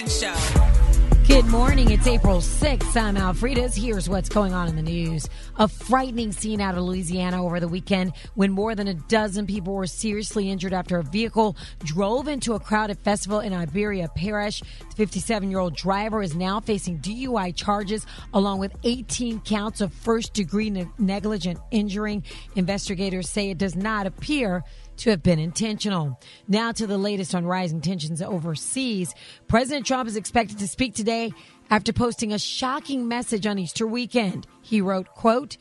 Morning Show. Good morning. It's April 6th. I'm Alfreda's. Here's what's going on in the news. A frightening scene out of Louisiana over the weekend when more than a dozen people were seriously injured after a vehicle drove into a crowded festival in Iberia Parish. The 57-year-old driver is now facing DUI charges along with 18 counts of first-degree negligent injuring. Investigators say it does not appear to have been intentional. Now to the latest on rising tensions overseas. President Trump is expected to speak today after posting a shocking message on Easter weekend. He wrote, quote,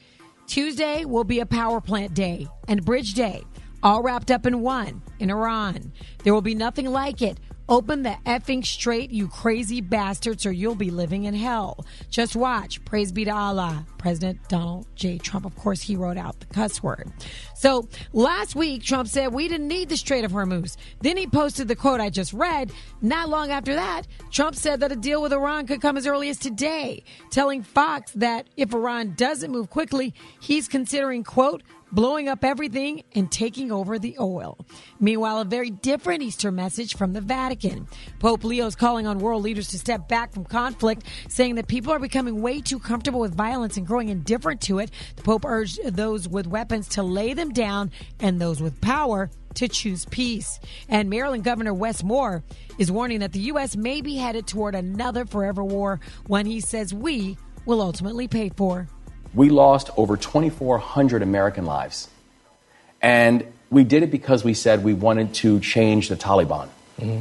Tuesday will be a power plant day and bridge day, all wrapped up in one in Iran. There will be nothing like it. Open the effing straight, you crazy bastards, or you'll be living in hell. Just watch. Praise be to Allah. President Donald J. Trump, of course, he wrote out the cuss word. So last week, Trump said we didn't need the Strait of Hormuz. Then he posted the quote I just read. Not long after that, Trump said that a deal with Iran could come as early as today, telling Fox that if Iran doesn't move quickly, he's considering, quote, blowing up everything and taking over the oil. Meanwhile, a very different Easter message from the Vatican. Pope Leo is calling on world leaders to step back from conflict, saying that people are becoming way too comfortable with violence and growing indifferent to it. The Pope urged those with weapons to lay them down and those with power to choose peace. And Maryland Governor Wes Moore is warning that the U.S. may be headed toward another forever war, one he says we will ultimately pay for. We lost over 2,400 American lives. And we did it because we said we wanted to change the Taliban. Mm-hmm.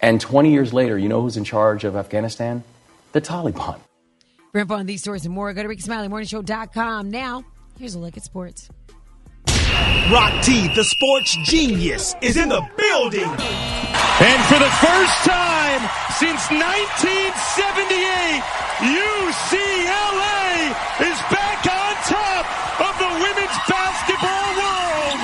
And 20 years later, you know who's in charge of Afghanistan? The Taliban. For info on these stories and more, go to RickySmileyMorningShow.com. Now, here's a look at sports. Rock T, the sports genius, is in the building. And for the first time since 1978, UCLA is back on top of the women's basketball world.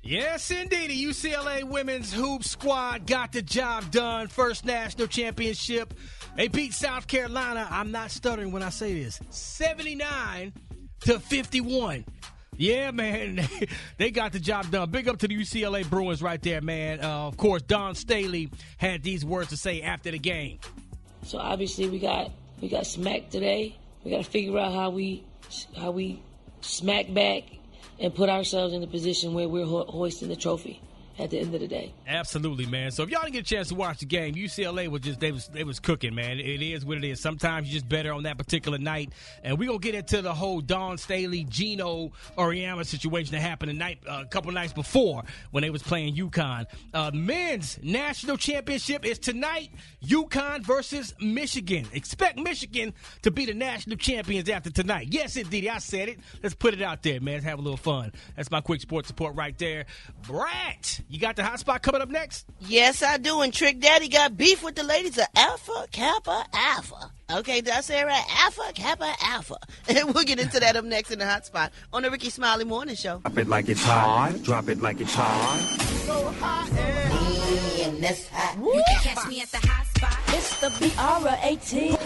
Yes, indeed. The UCLA women's hoop squad got the job done. First national championship. They beat South Carolina. I'm not stuttering when I say this. 79-51. Yeah, man, they got the job done. Big up to the UCLA Bruins right there, man. Of course, Don Staley had these words to say after the game. So obviously we got smacked today. We got to figure out how we smack back and put ourselves in a position where we're hoisting the trophy at the end of the day. Absolutely, man. So if y'all didn't get a chance to watch the game, UCLA was just they was cooking, man. It is what it is. Sometimes you're just better on that particular night. And we're gonna get into the whole Don Staley, Gino Auriemma situation that happened a couple nights before when they was playing UConn. Men's national championship is tonight. UConn versus Michigan. Expect Michigan to be the national champions after tonight. Yes, indeed. I said it. Let's put it out there, man. Let's have a little fun. That's my quick sports report right there. Brat, you got the hot spot coming up next? Yes, I do. And Trick Daddy got beef with the ladies of Alpha Kappa Alpha. Okay, did I say it right? Alpha Kappa Alpha. And we'll get into that up next in the hot spot on the Rickey Smiley Morning Show. Drop it like it's hot. Drop it like it's hot. So hot and that's hot. You can catch me at the hot spot. It's the BR18.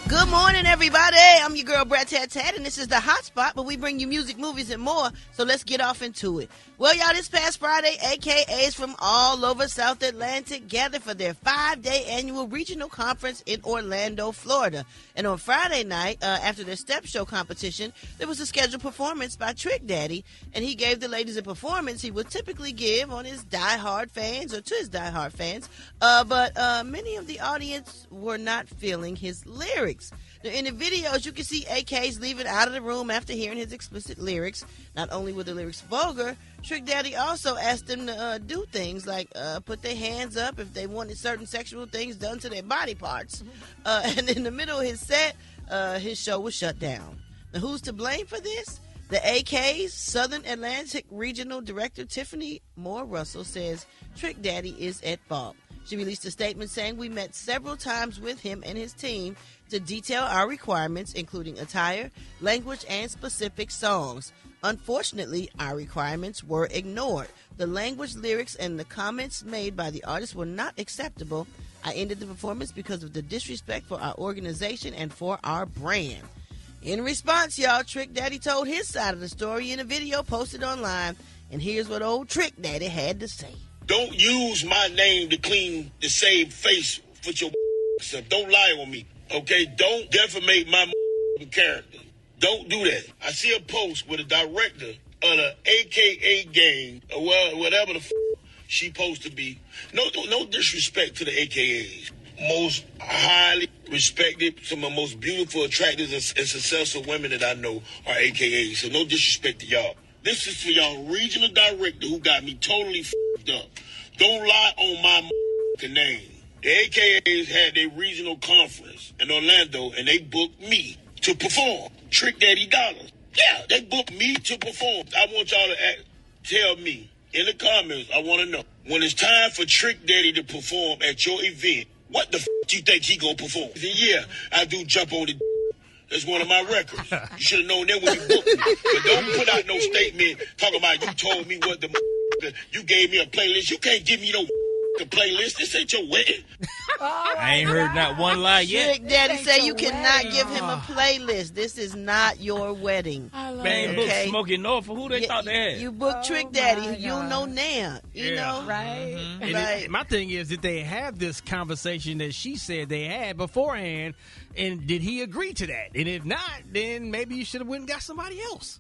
Good morning, everybody. I'm your girl, Brat Tat Tat, and this is the Hot Spot, but we bring you music, movies, and more, so let's get off into it. Well, y'all, this past Friday, AKAs from all over South Atlantic gathered for their 5-day annual regional conference in Orlando, Florida. And on Friday night, after their step show competition, there was a scheduled performance by Trick Daddy, and he gave the ladies a performance he would typically give on his diehard fans, or to his diehard fans, but many of the audience were not feeling his lyrics. Now, in the videos, you can see AKs leaving out of the room after hearing his explicit lyrics. Not only were the lyrics vulgar, Trick Daddy also asked them to do things like put their hands up if they wanted certain sexual things done to their body parts. And in the middle of his set, his show was shut down. Now, who's to blame for this? The AK's Southern Atlantic Regional Director Tiffany Moore Russell says Trick Daddy is at fault. She released a statement saying, "We met several times with him and his team to detail our requirements, including attire, language, and specific songs. Unfortunately, our requirements were ignored. The language, lyrics, and the comments made by the artist were not acceptable. I ended the performance because of the disrespect for our organization and for our brand." In response, y'all, Trick Daddy told his side of the story in a video posted online. And here's what old Trick Daddy had to say. Don't use my name to clean the saved face with your stuff. Don't lie on me, okay? Don't defamate my character. Don't do that. I see a post with a director of the AKA game, or whatever the she supposed to be. No disrespect to the AKAs. Most highly respected, some of the most beautiful, attractive, and successful women that I know are AKAs. So no disrespect to y'all. This is for y'all regional director who got me totally up. Don't lie on my name. The AKAs had their regional conference in Orlando, and they booked me to perform. Trick Daddy Dollars. Yeah, they booked me to perform. I want y'all to tell me in the comments, I want to know, when it's time for Trick Daddy to perform at your event, what the do you think he gonna perform? Yeah, I do jump on the That's one of my records. You should have known that when you booked me. But don't put out no statement talking about you told me what you gave me a playlist. You can't give me no playlist. This ain't your wedding. I ain't heard not one lie yet. Trick Daddy say you cannot give him a playlist. This is not your wedding. Man, book Smokey Norfolk. Who they thought they had? You booked Trick Daddy. You know now. You know? Right. And Right. my thing is, did they have this conversation that she said they had beforehand, and did he agree to that? And if not, then maybe you should have went and got somebody else.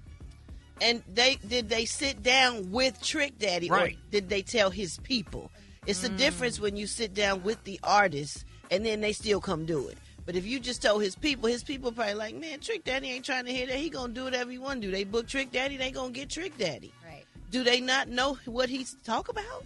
And did they sit down with Trick Daddy, Right. or did they tell his people? It's the difference when you sit down with the artist and then they still come do it. But if you just told his people probably like, man, Trick Daddy ain't trying to hear that. He gonna do whatever he want to do. They book Trick Daddy, they gonna get Trick Daddy. Right. Do they not know what he's talk about?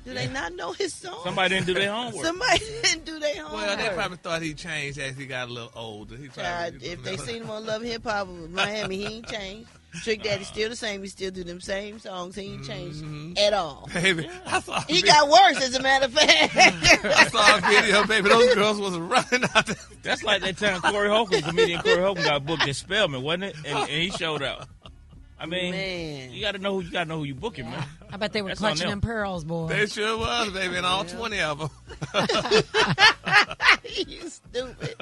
Do they not know his song? Somebody didn't do their homework. Somebody didn't do their homework. Well, they probably thought he changed as he got a little older. He probably, if they seen him on Love Hip Hop with Miami, he ain't changed. Trick Daddy's still the same. He still do them same songs. He ain't changed at all. Baby, I saw He got worse, as a matter of fact. I saw a video, baby. Those girls was running out there. That's like that time comedian Corey Holcomb got booked in Spelman, wasn't it? And he showed up. I mean, Man. you got to know who you booking, man. I bet they were That's on clutching them. them pearls, boy. They sure was, baby, and all 20 of them. You stupid.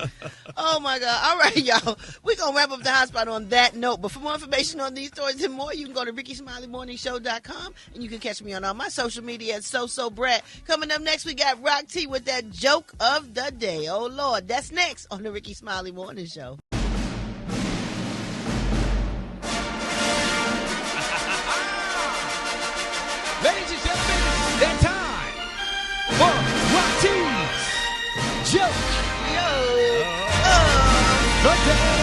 Oh, my God. All right, y'all. We're going to wrap up the hotspot on that note. But for more information on these stories and more, you can go to RickySmileyMorningShow.com, and you can catch me on all my social media at Brat. Coming up next, we got Rock T with that joke of the day. Oh, Lord. That's next on the Rickey Smiley Morning Show. Ladies and gentlemen, it's that time for Rock T's Joke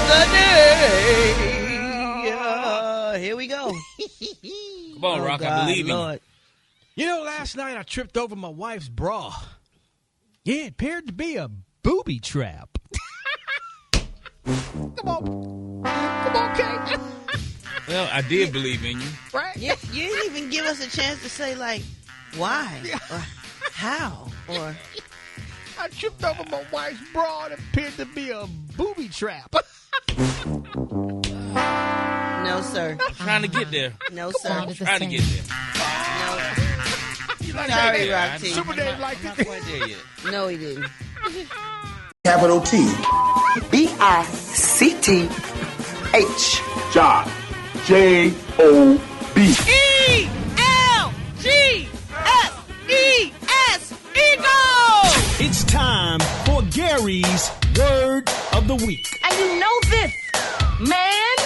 The day. Here we go. Come on, Rock, I believe in you. You know, last night I tripped over my wife's bra. Yeah, it appeared to be a booby trap. Come on, Kate. Well, I did believe in you. Right? You didn't even give us a chance to say, like, why or how or... I tripped over my wife's bra and it appeared to be a booby trap. No, sir. I'm trying to get there. No, Come sir. on, I'm it's the trying to same. get there. Sorry, Rock T. Super Dave like I'm not it. quite there yet. No, he didn't. Capital T. BICTH. Job. JOB. ELGSES. Eagle! It's time for Gary's Word of the Week. And you know this, man.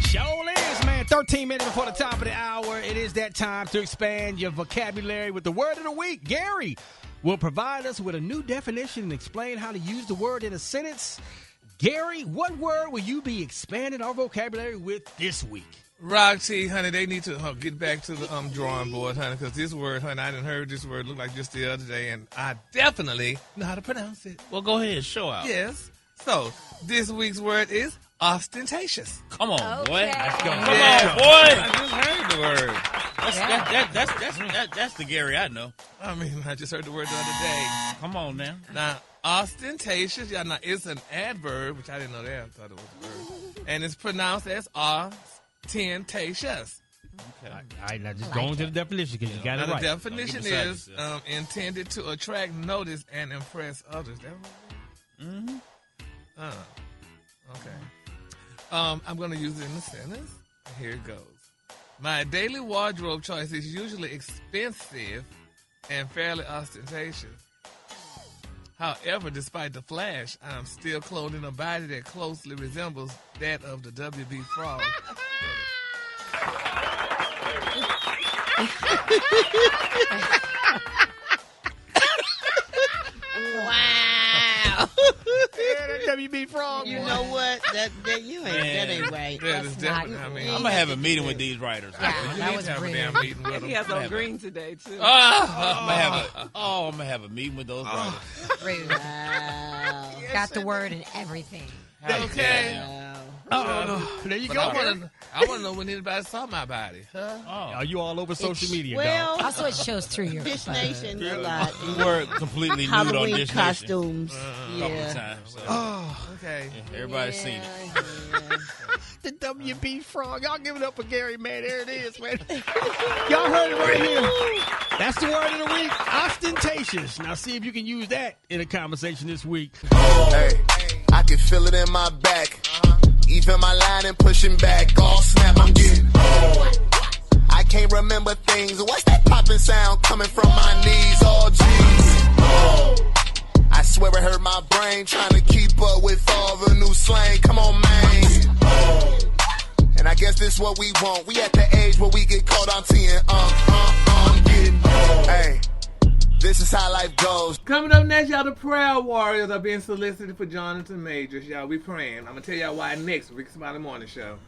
Sure is, man. 13 minutes before the top of the hour. It is that time to expand your vocabulary with the word of the week. Gary will provide us with a new definition and explain how to use the word in a sentence. Gary, what word will you be expanding our vocabulary with this week? Rock T, honey, they need to get back to the drawing board, honey, because this word, honey, I didn't heard this word look like just the other day, and I definitely know how to pronounce it. Well, go ahead, show out. Yes. So, this week's word is ostentatious. Come on, boy. Let's go. Come Yeah. on, boy. I just heard the word. That's the Gary I know. I mean, I just heard the word the other day. Come on now. Now, ostentatious, y'all know, it's an adverb, which I didn't know that. I thought it was a verb. And it's pronounced as ostentatious. Okay. All right, now just go into the definition because you got it Now, right. the definition is intended to attract notice and impress others. Mm-hmm. Okay. I'm going to use it in a sentence. Here it goes. My daily wardrobe choice is usually expensive and fairly ostentatious. However, despite the flash, I'm still clothed in a body that closely resembles that of the WB Frog. Wow. Yeah, that WB Frog. You know what? That ain't right. That is definitely. I mean, I'm gonna have a meeting with these writers. Yeah, you that need was to have a rude. damn meeting with them. He has on green today, too. I'm gonna have a meeting with those writers. Rude. Wow. Got the word and everything. Okay. Yeah. There you But go. I want to know when anybody saw my body. Huh? Are you all over social media, Well, Also, it shows through your Dish Nation a lot. We were completely nude on Halloween Dish costumes. Nation a couple of times. So. Okay. Yeah, everybody's seen it. Yeah. The WB Frog. Y'all give it up for Gary, man. There it is, man. Y'all heard it right here. That's the word of the week. Ostentatious. Now see if you can use that in a conversation this week. Hey, I can feel it in my back. Even my line and pushing back. All snap, I'm getting I can't remember things. What's that popping sound coming from my knees? Oh, jeez. I swear it hurt my brain trying to keep up with all the new slang. Come on, man. And I guess this what we want. We at the age where we get caught on T and getting hey. This is how life goes. Coming up next, y'all, the Prayer Warriors are being solicited for Jonathan Majors. Y'all, we praying. I'm going to tell y'all why next. Rickey Smiley Morning Show.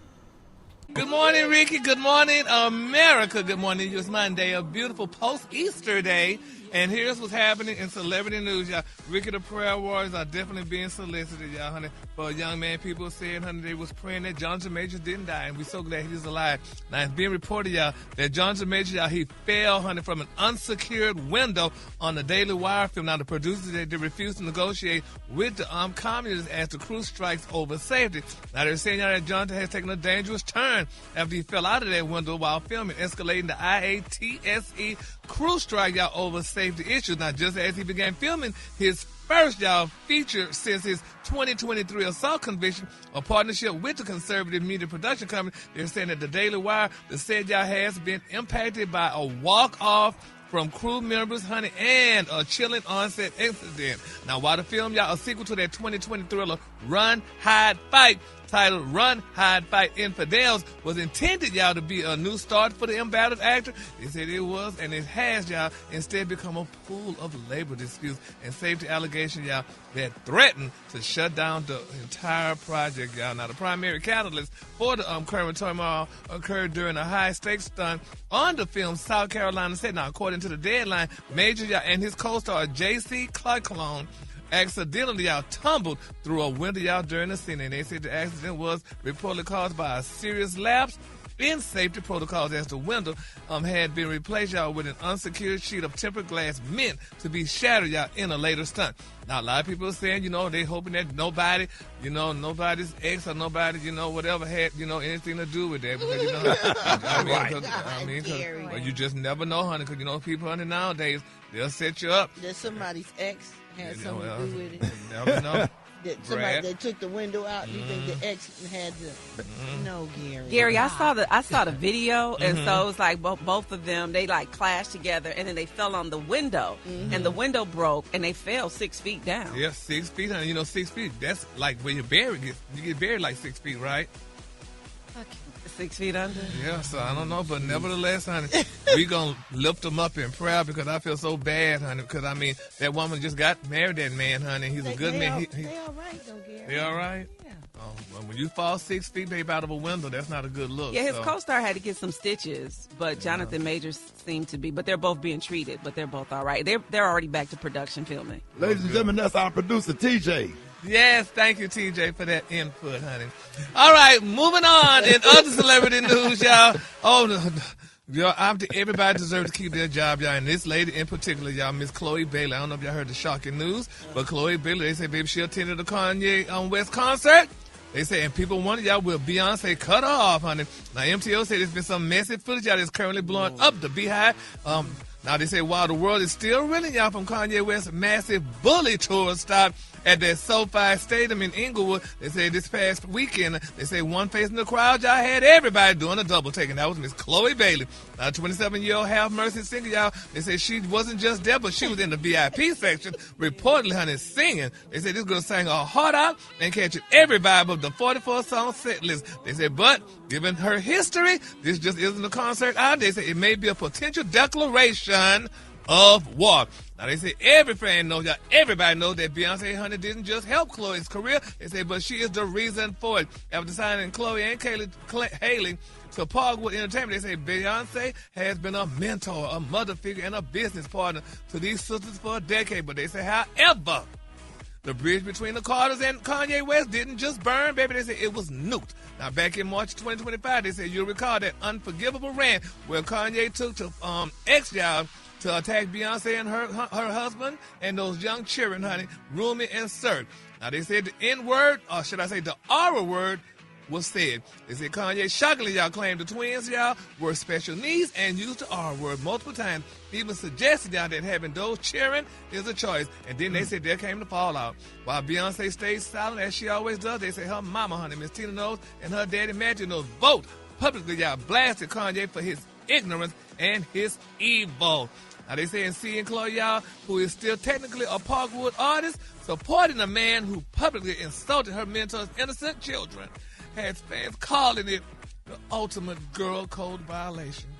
Good morning, Ricky. Good morning, America. Good morning. It's Monday, a beautiful post-Easter day. And here's what's happening in celebrity news, y'all. Ricky the Prayer Warriors are definitely being solicited, y'all, honey. For a young man, people said, honey, they was praying that Jonathan Majors didn't die, and we're so glad he's alive. Now, it's being reported, y'all, that Jonathan Majors, y'all, he fell, honey, from an unsecured window on the Daily Wire film. Now, the producers, they refused to negotiate with the communists as the crew strikes over safety. Now, they're saying, y'all, that Jonathan has taken a dangerous turn after he fell out of that window while filming, escalating the IATSE crew strike, y'all, over safety issues. Now, just as he began filming his first, y'all, feature since his 2023 assault conviction, a partnership with the conservative media production company, they're saying that the Daily Wire, the said, y'all, has been impacted by a walk-off from crew members, honey, and a chilling onset incident. Now, while the film, y'all, a sequel to that 2020 thriller, Run, Hide, Fight, titled Run, Hide, Fight, Infidels, was intended, y'all, to be a new start for the embattled actor. They said it was, and it has, y'all, instead become a pool of labor disputes and safety allegations, y'all, that threaten to shut down the entire project, y'all. Now, the primary catalyst for the current turmoil occurred during a high-stakes stunt on the film's South Carolina set. Now, according to the Deadline, Major, y'all, and his co-star J.C. Clark-Cologne accidentally, y'all, tumbled through a window, y'all, during the scene. And they said the accident was reportedly caused by a serious lapse in safety protocols, as the window had been replaced, y'all, with an unsecured sheet of tempered glass meant to be shattered, y'all, in a later stunt. Now, a lot of people are saying, you know, they hoping that nobody, you know, nobody's ex or nobody, you know, whatever had, you know, anything to do with that. Because, you know, well, you just never know, honey, because, you know, people, honey, nowadays, they'll set you up. That somebody's ex had something to do with it. You never know. That somebody that took the window out, you think the ex had to? No, Gary. Gary, I saw the video, and so it was like both of them. They like clashed together, and then they fell on the window, and the window broke, and they fell 6 feet down. Yeah, 6 feet. You know, 6 feet. That's like where you get buried like 6 feet, right? 6 feet under. Yeah, so I don't know, but nevertheless, honey, we gonna lift them up in prayer because I feel so bad, honey. Because I mean, that woman just got married, that man, honey. He's a good man. They all right, though, Gary. They all right. Yeah. Oh, well, when you fall 6 feet, babe, out of a window, that's not a good look. Yeah, his co-star had to get some stitches, but Jonathan Majors seemed to be. But they're both being treated, but they're both all right. They're already back to production filming. Ladies and gentlemen, that's our producer, TJ. Yes, thank you, TJ, for that input, honey. All right, moving on in other celebrity news, y'all. Oh, no. Everybody deserves to keep their job, y'all. And this lady in particular, y'all, Miss Chloe Bailey. I don't know if y'all heard the shocking news, but Chloe Bailey, they say, baby, she attended the Kanye West concert. They say, and people wonder, y'all, will Beyonce cut her off, honey? Now, MTO said there's been some messy footage, y'all, that's currently blowing up the Beehive. Now, they say, while the world is still reeling, y'all, from Kanye West's massive bully tour stop at that SoFi Stadium in Inglewood, they say this past weekend, they say one face in the crowd, y'all, had everybody doing a double take, and that was Miss Chloe Bailey. A 27-year-old Have Mercy singer, y'all. They said she wasn't just there, but she was in the VIP section, reportedly, honey, singing. They said this girl sang her heart out and catching every vibe of the 44-song set list. They said, but given her history, this just isn't a concert out. They said it may be a potential declaration of war. Now, they say every fan knows, y'all, everybody knows that Beyonce, honey, didn't just help Chloe's career. They say, but she is the reason for it. After signing Chloe and Haley to Parkwood Entertainment, they say Beyonce has been a mentor, a mother figure, and a business partner to these sisters for a decade. But they say, however, the bridge between the Carters and Kanye West didn't just burn, baby. They say it was nuked. Now, back in March 2025, they say you'll recall that unforgivable rant where Kanye took to X, y'all, to attack Beyonce and her husband and those young children, honey, Rumi and Sir. Now, they said the N-word, or should I say the R word, was said. They said Kanye shockingly, y'all, claimed the twins, y'all, were special needs and used the R word multiple times, even suggesting, y'all, that having those children is a choice. And then they said there came the fallout. While Beyonce stayed silent, as she always does, they say her mama, honey, Miss Tina Knowles, and her daddy, Matthew Knowles, both publicly, y'all, blasted Kanye for his ignorance and his evil. Now, they say, and seeing Chloe, y'all, who is still technically a Parkwood artist, supporting a man who publicly insulted her mentor's innocent children, has fans calling it the ultimate girl code violation.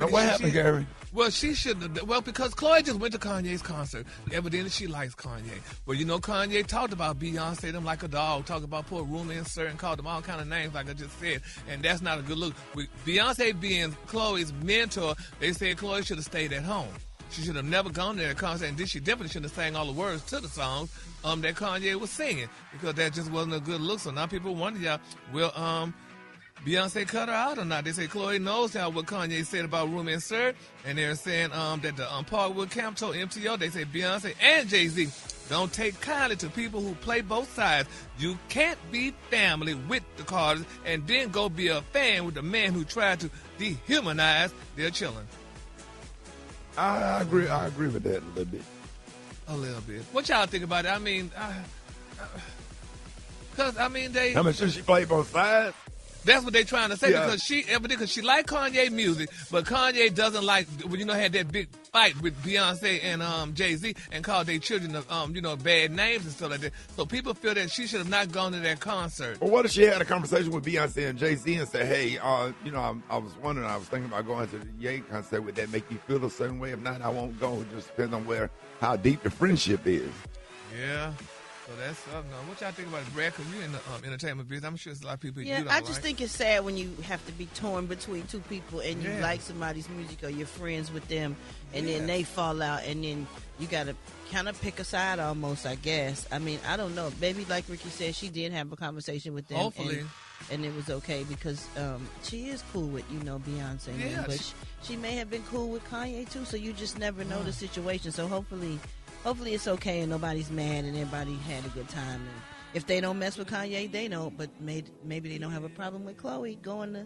Now, what happened, Gary? Well, she shouldn't have. Well, because Chloe just went to Kanye's concert. Evidently, she likes Kanye. Well, you know, Kanye talked about Beyonce, them like a dog, talked about poor Rumi and Sir, and called them all kind of names, like I just said. And that's not a good look. With Beyonce being Chloe's mentor, they said Chloe should have stayed at home. She should have never gone to that concert, and then she definitely shouldn't have sang all the words to the songs that Kanye was singing, because that just wasn't a good look. So now people wonder, y'all, will Beyonce cut her out or not? They say Chloe knows how what Kanye said about Rumi and Sir, and they're saying that the Parkwood camp told MTO, they say Beyonce and Jay-Z don't take kindly to people who play both sides. You can't be family with the Carters and then go be a fan with the man who tried to dehumanize their children. I agree with that a little bit. A little bit. What y'all think about it? I mean, they. How much should she play both sides? That's what they're trying to say, Yeah. because she like Kanye music, but Kanye doesn't like, had that big fight with Beyonce and Jay-Z and called their children bad names and stuff like that. So people feel that she should have not gone to that concert. Well, what if she had a conversation with Beyonce and Jay-Z and said, hey, I was wondering, I was thinking about going to the Ye concert. Would that make you feel a certain way? If not, I won't go. It just depends on how deep the friendship is. Yeah. So that's what y'all think about it, Brad? Because you're in the entertainment business. I'm sure there's a lot of people Yeah, you don't I just like. think it's sad when you have to be torn between two people and you like somebody's music or you're friends with them and then they fall out and then you got to kind of pick a side almost, I guess. I mean, I don't know. Maybe like Ricky said, she did have a conversation with them. Hopefully. And it was okay because she is cool with, Beyonce. Yeah, but she may have been cool with Kanye too, so you just never know the situation. So hopefully it's okay and nobody's mad and everybody had a good time. And if they don't mess with Kanye, they don't. But maybe they don't have a problem with Chloe going to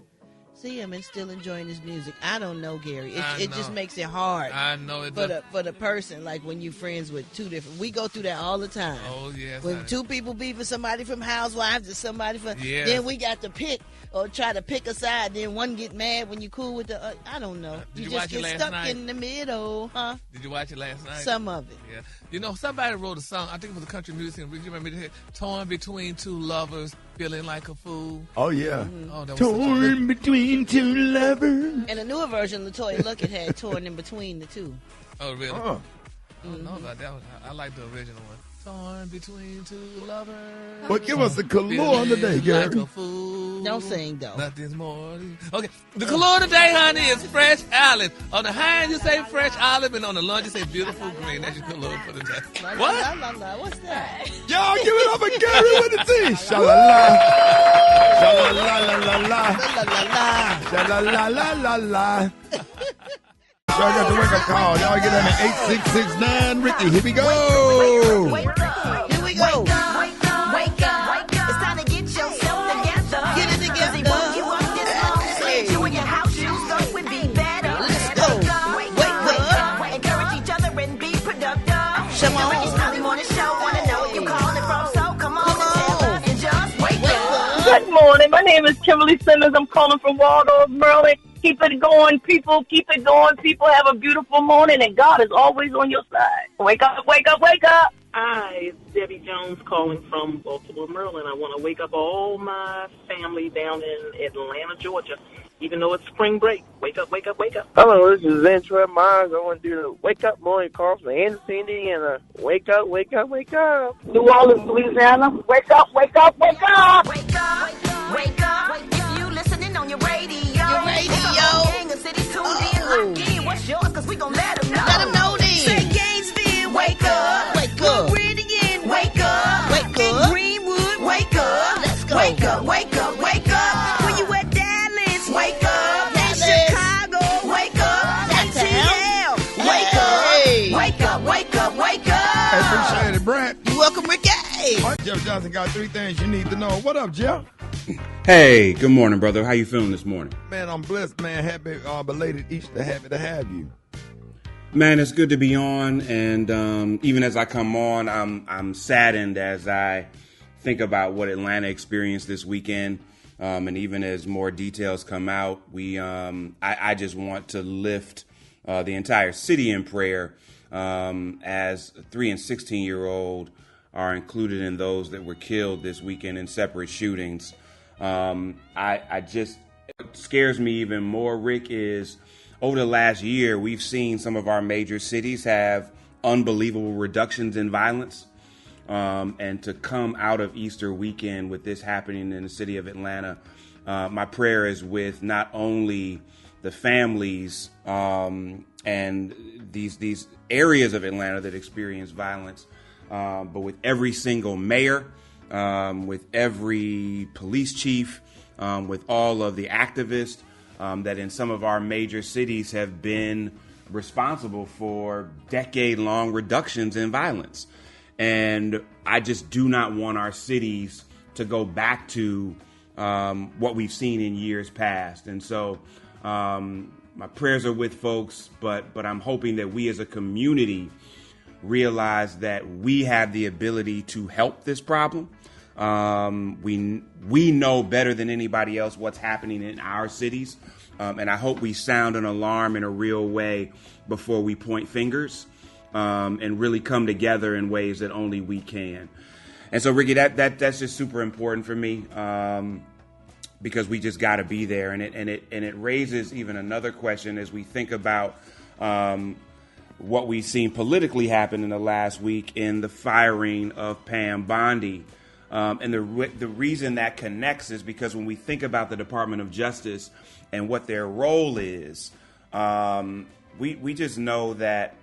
see him and still enjoying his music. I don't know, Gary. It just makes it hard. I know it for the person. Like when you're friends with two different. We go through that all the time. Oh yes. When two people be for somebody from Housewives and somebody for, then we got to pick or try to pick a side. Then one get mad when you cool with the. I don't know. Did you you just watch it get last stuck night? in the middle, huh? Did you watch it last night? Some of it. Yeah. Somebody wrote a song. I think it was a country musician. You remember that? Torn between two lovers, feeling like a fool. Oh yeah. Oh, that was Torn between two lovers. And a newer version, LaToya Luckett had torn in between the two. Oh really? I don't know about that one. I like the original one. Torn between two lovers. Well, give us the color on the day, Gary. Like a fool. Don't sing, though. Nothing's more. Okay. The color today, honey, is fresh olive. On the high end, you say fresh olive, and on the lunch, you say beautiful green. That's your color for the day. What? What's that? Y'all give it up for Gary with the T. Sha-la-la. Sha-la-la-la-la-la. Sha-la-la-la-la-la. So I got the wake-up call. Y'all get on the 8669 Ricky. Here we go. Here we go. Wake up. It's time to get yourself together. Get it together. Cause he woke you up this long. Slid you in your house shoes, so we be better. Let's go. Wake up. Encourage each other and be productive. Come on. The Rickey Smiley Morning Show. Wanna know where you calling from, so come on and tell us and just wake up. Good morning. My name is Kimberly Simmons. I'm calling from Waldorf, Maryland. Keep it going, people. Keep it going, people. Have a beautiful morning, and God is always on your side. Wake up, wake up, wake up. Hi, it's Debbie Jones calling from Baltimore, Maryland. I want to wake up all my family down in Atlanta, Georgia. Even though it's spring break, wake up, wake up, wake up. Hello, this is Ventura Myers. I want to do the Wake Up Morning Call from Anderson, Indiana. Wake up, wake up, wake up. New Orleans, Louisiana. Wake up, wake up, wake up. Wake up, wake up. If you listening on your radio. Your radio. Gang of cities tuned in, locked in. What's yours? Because we gon' let them know. Let them know then. Say Gainesville, wake up. Wake up. Meridian, wake up. Wake up. And Greenwood, wake up. Let's go. Wake up, wake up, wake up. When you at Dallas, wake up. And Chicago, wake up. And TL, wake up. Wake up, wake up, wake up. Hey, appreciate it, Brat. You're welcome, Ricky. All right, Jeff Johnson got 3 things you need to know. What up, Jeff? Hey, good morning, brother. How you feeling this morning? Man, I'm blessed, man. Happy belated Easter. Happy to have you. Man, it's good to be on, and even as I come on, I'm saddened as I think about what Atlanta experienced this weekend, and even as more details come out, I just want to lift the entire city in prayer, as 3 and 16-year-old are included in those that were killed this weekend in separate shootings. What scares me even more, Rick, is over the last year, we've seen some of our major cities have unbelievable reductions in violence. And to come out of Easter weekend with this happening in the city of Atlanta, my prayer is with not only the families and these areas of Atlanta that experience violence, but with every single mayor, with every police chief, with all of the activists that in some of our major cities have been responsible for decade-long reductions in violence. And I just do not want our cities to go back to what we've seen in years past. And so my prayers are with folks, but I'm hoping that we as a community realize that we have the ability to help this problem. We know better than anybody else what's happening in our cities. And I hope we sound an alarm in a real way before we point fingers, and really come together in ways that only we can. And so, Ricky, that's just super important for me, because we just got to be there. And it raises even another question as we think about what we've seen politically happen in the last week in the firing of Pam Bondi. And the reason that connects is because when we think about the Department of Justice and what their role is, we just know that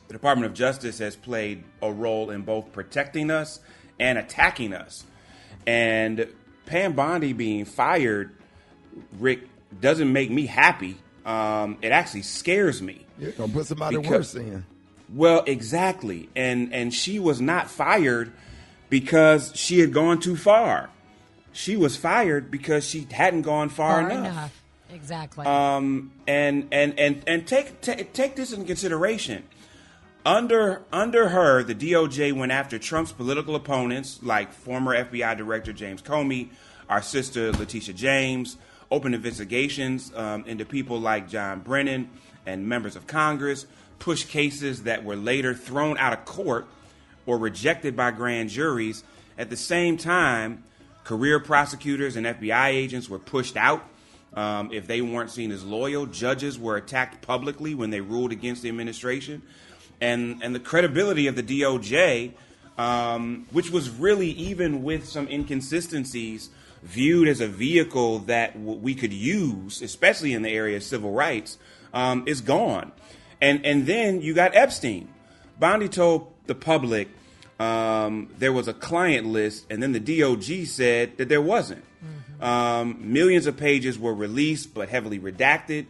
the Department of Justice has played a role in both protecting us and attacking us. And Pam Bondi being fired, Rick, doesn't make me happy. It actually scares me. You're going to put somebody worse in. Well, exactly. And she was not fired because she had gone too far. She was fired because she hadn't gone far enough. Exactly. And take this into consideration. Under her, the DOJ went after Trump's political opponents like former FBI Director James Comey, our sister Letitia James, opened investigations into people like John Brennan and members of Congress, pushed cases that were later thrown out of court or rejected by grand juries. At the same time, career prosecutors and FBI agents were pushed out if they weren't seen as loyal. Judges were attacked publicly when they ruled against the administration. And the credibility of the DOJ, which was really, even with some inconsistencies, viewed as a vehicle that we could use, especially in the area of civil rights, is gone. And then you got Epstein. Bondi told the public there was a client list, and then the DOJ said that there wasn't. Millions of pages were released, but heavily redacted.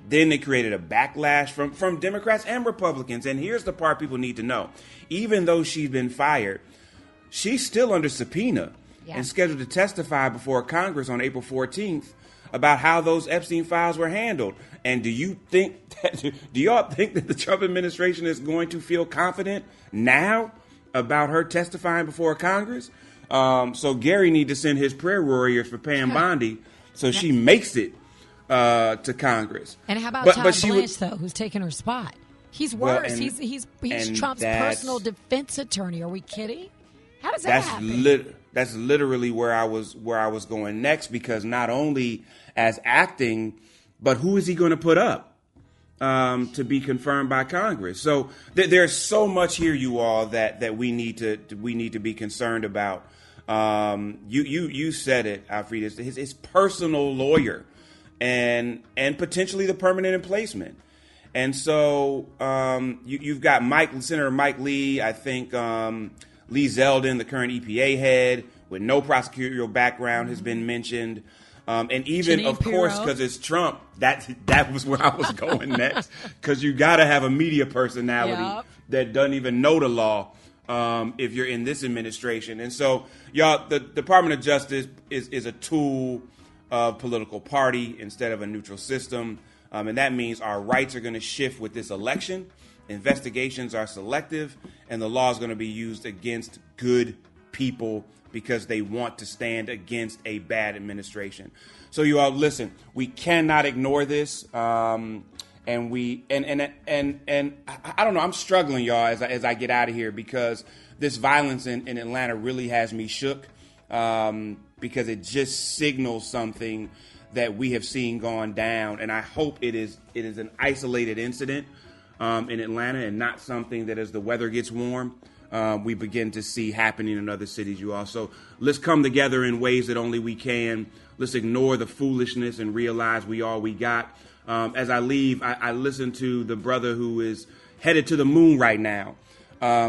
Then they created a backlash from Democrats and Republicans. And here's the part people need to know. Even though she's been fired, she's still under subpoena and scheduled to testify before Congress on April 14th about how those Epstein files were handled. And do y'all think that the Trump administration is going to feel confident now about her testifying before Congress? So Gary need to send his prayer warriors for Pam Bondi so she makes it to Congress. And how about But Todd she Blanche, though, who's taking her spot? He's worse. Well, he's and Trump's personal defense attorney. Are we kidding? How does that happen? That's literally where I was going next, because not only as acting, but who is he going to put up to be confirmed by Congress? So there's so much here, you all, that we need to be concerned about. You said it, Alfred. His personal lawyer, and potentially the permanent emplacement. And so you've got Senator Mike Lee, I think Lee Zeldin, the current EPA head, with no prosecutorial background, has been mentioned. And even, of course, because it's Trump, that was where I was going next. Because you got to have a media personality that doesn't even know the law if you're in this administration. And so, y'all, the Department of Justice is a tool of political party instead of a neutral system. And that means our rights are going to shift with this election. Investigations are selective, and the law is going to be used against good people because they want to stand against a bad administration. So you all listen, we cannot ignore this. And I don't know, I'm struggling, y'all, as I get out of here, because this violence in Atlanta really has me shook, because it just signals something that we have seen gone down. And I hope it is an isolated incident in Atlanta, and not something that, as the weather gets warm, we begin to see happening in other cities, you all. So let's come together in ways that only we can. Let's ignore the foolishness and realize we all we got. As I leave, I listened to the brother who is headed to the moon right now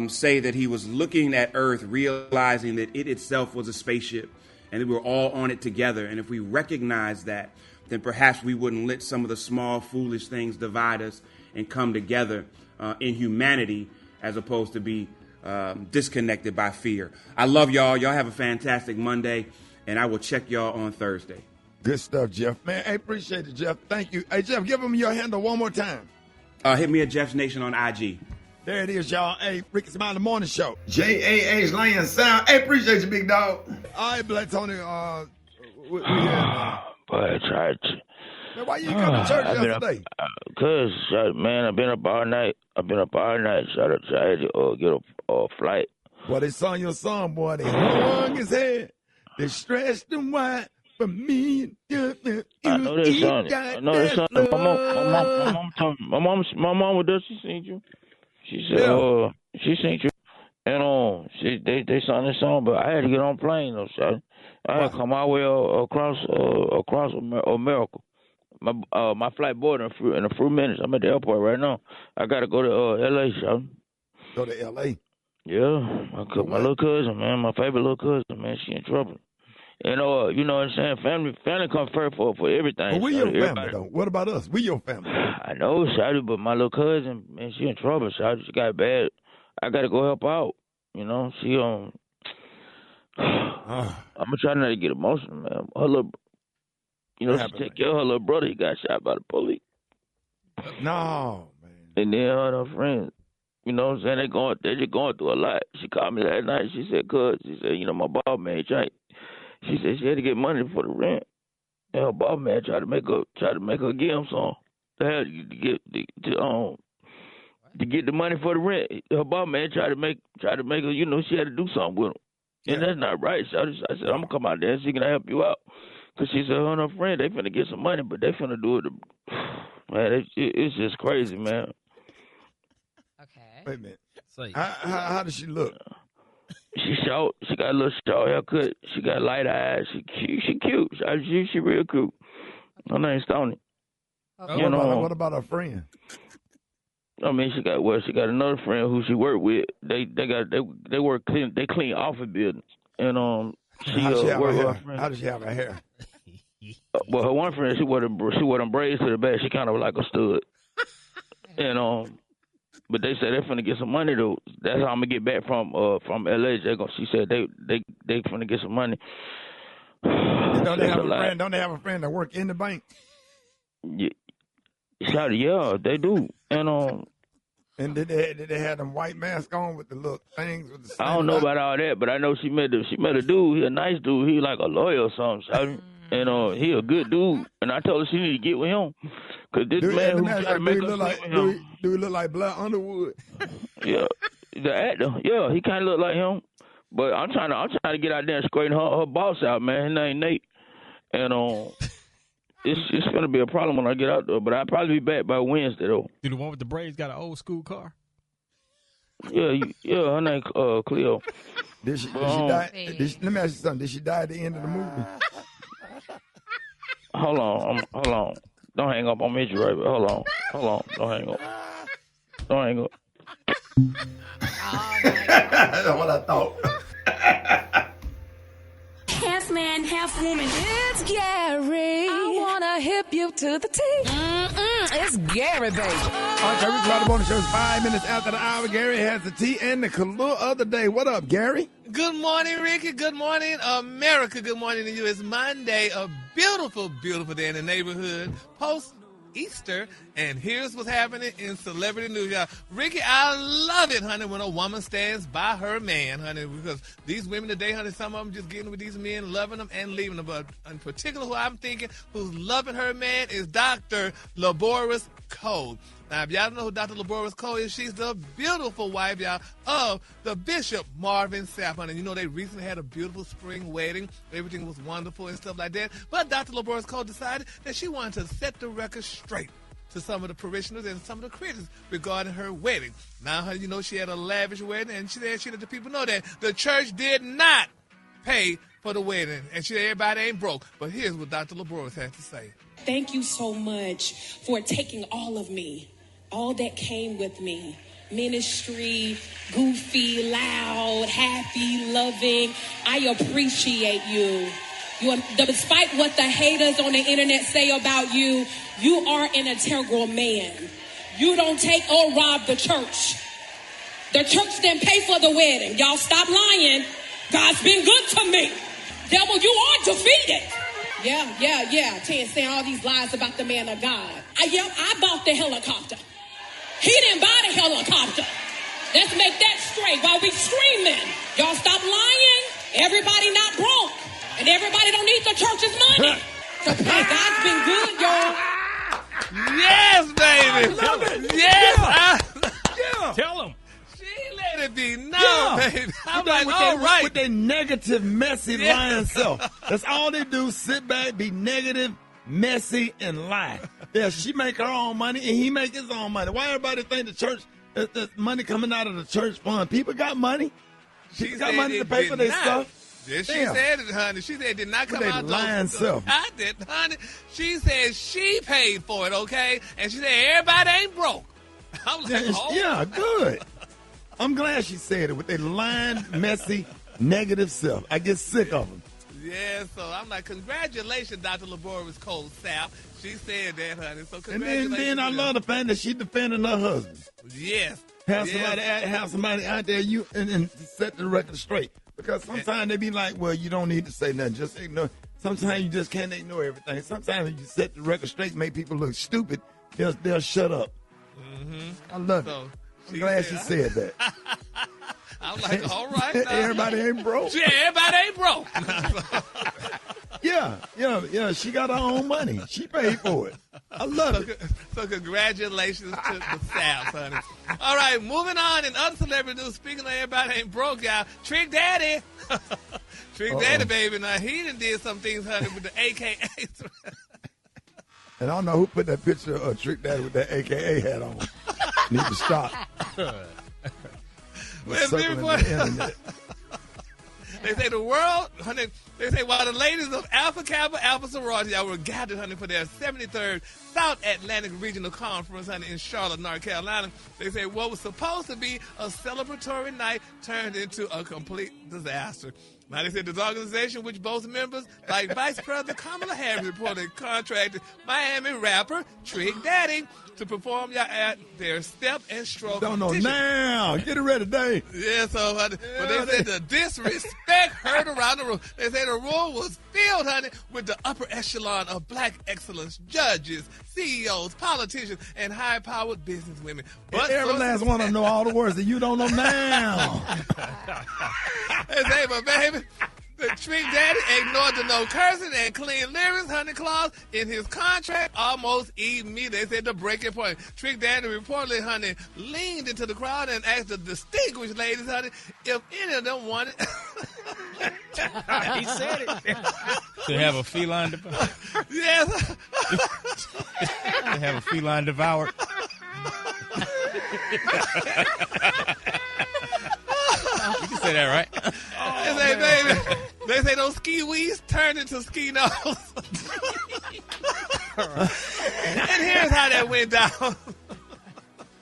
say that he was looking at Earth, realizing that it itself was a spaceship, and that we were all on it together. And if we recognize that, then perhaps we wouldn't let some of the small, foolish things divide us and come together in humanity, as opposed to be disconnected by fear. I love y'all. Y'all have a fantastic Monday, and I will check y'all on Thursday. Good stuff, Jeff. Man, I appreciate it, Jeff. Thank you. Hey, Jeff, give them your handle one more time. Hit me at Jeff's Nation on IG. There it is, y'all. Hey, Rickey Smiley Morning Show. JAH Land Sound. Hey, appreciate you, big dog. All right, Black Tony. We here, man. Boy, church. Man, why you come to church yesterday? Because, man, I've been up all night. So I had to get a flight. Well, they sung your song, boy. They hung his head. They stretched him wide for me. I know that song. My mom was there. She seen you. She said, she seen you. And they sung this song, but I had to get on a plane, though, so I had to come all the way across America. My flight boarded in a few minutes. I'm at the airport right now. I got to go to L.A., so. Go to L.A.? Yeah. My little cousin, man. My favorite little cousin, man. She in trouble. You know what I'm saying? Family comes first for everything. But we your family, though. What about us? We your family. I know, Shawty, but my little cousin, man, she in trouble, Shawty. She got bad. I got to go help out. You know, she I'm gonna try not to get emotional, man. Her little, she take care of her little brother. He got shot by the police. No, man. And then her friends, you know what I'm saying? They just going through a lot. She called me last night. She said, my boss man, she said she had to get money for the rent. And her boss man tried to make her give him some to get the money for the rent. Her boss man tried to make her, she had to do something with him. And that's not right. So I said, I'm gonna come out there and see can I help you out. Cause she said her and her friend, they finna get some money, but they finna do it. Man, it's just crazy, man. Okay. Wait a minute. How does she look? She short. She got a little short haircut. She got light eyes. She cute. She real cute. Her name's Stoney. Okay. What about her friend? I mean, she got another friend who she worked with. They work clean. They clean office buildings, and How does she have her hair? Well, her one friend, she wore them braids to the back. She kind of like a stud, and but they said they're finna get some money though. That's how I'm gonna get back from LA. She said they finna get some money. Don't they have a friend that work in the bank? Yeah, they do. And did they have them white masks on with the little things with the? I don't know about all that, but I know she met a dude. He a nice dude. He like a lawyer or something. And he a good dude. And I told her she need to get with him. Because this man who try to make her sleep with him. Do he look like Black Underwood? Yeah. The actor. Yeah, he kind of look like him. But I'm trying to get out there and straighten her boss out, man. His name Nate. And it's going to be a problem when I get out there. But I'll probably be back by Wednesday, though. Do the one with the braids got an old school car? Yeah, her name Cleo. Did she die? Let me ask you something. Did she die at the end of the movie? Hold on. Don't hang up on me, right? But hold on. Don't hang up. That's what I thought. Half man, half woman. It's Gary. I wanna hip you to the T. It's Gary, baby. All right, Gary, the morning show is 5 minutes after the hour. Gary has the tea and the Kahlua of the day. What up, Gary? Good morning, Ricky. Good morning, America. Good morning to you. It's Monday, a beautiful, beautiful day in the neighborhood. Post-Easter, and here's what's happening in celebrity news, y'all. Ricky, I love it, honey, when a woman stands by her man, honey, because these women today, honey, some of them just getting with these men, loving them and leaving them. But in particular, who I'm thinking who's loving her man is Dr. Laboris Cole. Now, if y'all don't know who Dr. Laboris Cole is, she's the beautiful wife, y'all, of the Bishop Marvin Sapp. And you know, they recently had a beautiful spring wedding. Everything was wonderful and stuff like that. But Dr. Laboris Cole decided that she wanted to set the record straight to some of the parishioners and some of the critics regarding her wedding. Now, you know, she had a lavish wedding, and she let the people know that the church did not pay for the wedding. And she said everybody ain't broke. But here's what Dr. Laboris had to say. Thank you so much for taking all of me, all that came with me. Ministry, goofy, loud, happy, loving. I appreciate you. Despite what the haters on the internet say about you, you are an integral man. You don't take or rob the church. The church didn't pay for the wedding. Y'all stop lying. God's been good to me. Devil, you are defeated. Yeah. Saying all these lies about the man of God. I bought the helicopter. He didn't buy the helicopter. Let's make that straight while we screaming. Y'all stop lying. Everybody not broke. And everybody don't need the church's money. So God's been good, y'all. Yes, baby. I love it. Yes. Yeah. Tell them. She let it be known, baby. I'm like, all right. With their negative, messy, lying self. That's all they do, sit back, be negative, messy, and lie. Yeah, she make her own money, and he make his own money. Why everybody think the church, the money coming out of the church fund? People got money. She got money to pay for their stuff. Yeah, she said it, honey. She said it did not come out of lying self. I did, honey. She said she paid for it, okay? And she said everybody ain't broke. I'm like, yeah, good. I'm glad she said it with a lying, messy, negative self. I get sick of them. Yeah, so I'm like, congratulations, Dr. Laboris Cole Sapp. She said that, honey. So congratulations. And then I love the fact that she defending her husband. Yes. Have somebody out there and set the record straight. Because sometimes they be like, well, you don't need to say nothing. Just ignore. Sometimes you just can't ignore everything. Sometimes if you set the record straight, make people look stupid, they'll shut up. Mm-hmm. I love it. I'm glad she said that. I'm like, all right. Everybody ain't broke. Yeah, everybody ain't broke. Yeah. She got her own money. She paid for it. I love it. So congratulations to the Sapps, honey. All right, moving on in other celebrity news. Speaking of everybody ain't broke, y'all. Trick Daddy. Daddy, baby. Now, he done did some things, honey, with the AKAs. And I don't know who put that picture of Trick Daddy with that AKA hat on. Need to stop. They say the world, honey, they say while the ladies of Alpha Kappa Alpha Sorority were gathered, honey, for their 73rd South Atlantic Regional Conference, honey, in Charlotte, North Carolina, they say what was supposed to be a celebratory night turned into a complete disaster. Now, they said this organization, which boasts members like Vice President Kamala Harris, reported contracted Miami rapper Trick Daddy to perform at their step and stroke Don't know competition. now. Get it ready today. Yeah, so, honey, but they said the disrespect heard around the room. They say the room was filled, honey, with the upper echelon of black excellence judges, CEOs, politicians, and high-powered businesswomen. But every last one of them know all the words that you don't know now. They say, but baby, The Trick Daddy ignored the no cursing and clean lyrics, honey, clause in his contract almost immediately. They said the breaking point. Trick Daddy reportedly, honey, leaned into the crowd and asked the distinguished ladies, honey, if any of them wanted. He said it. To have a feline devoured. Yes. To have a feline devoured. You can say that, right? They say, baby, they say those ski weeds turned into ski nose. And here's how that went down.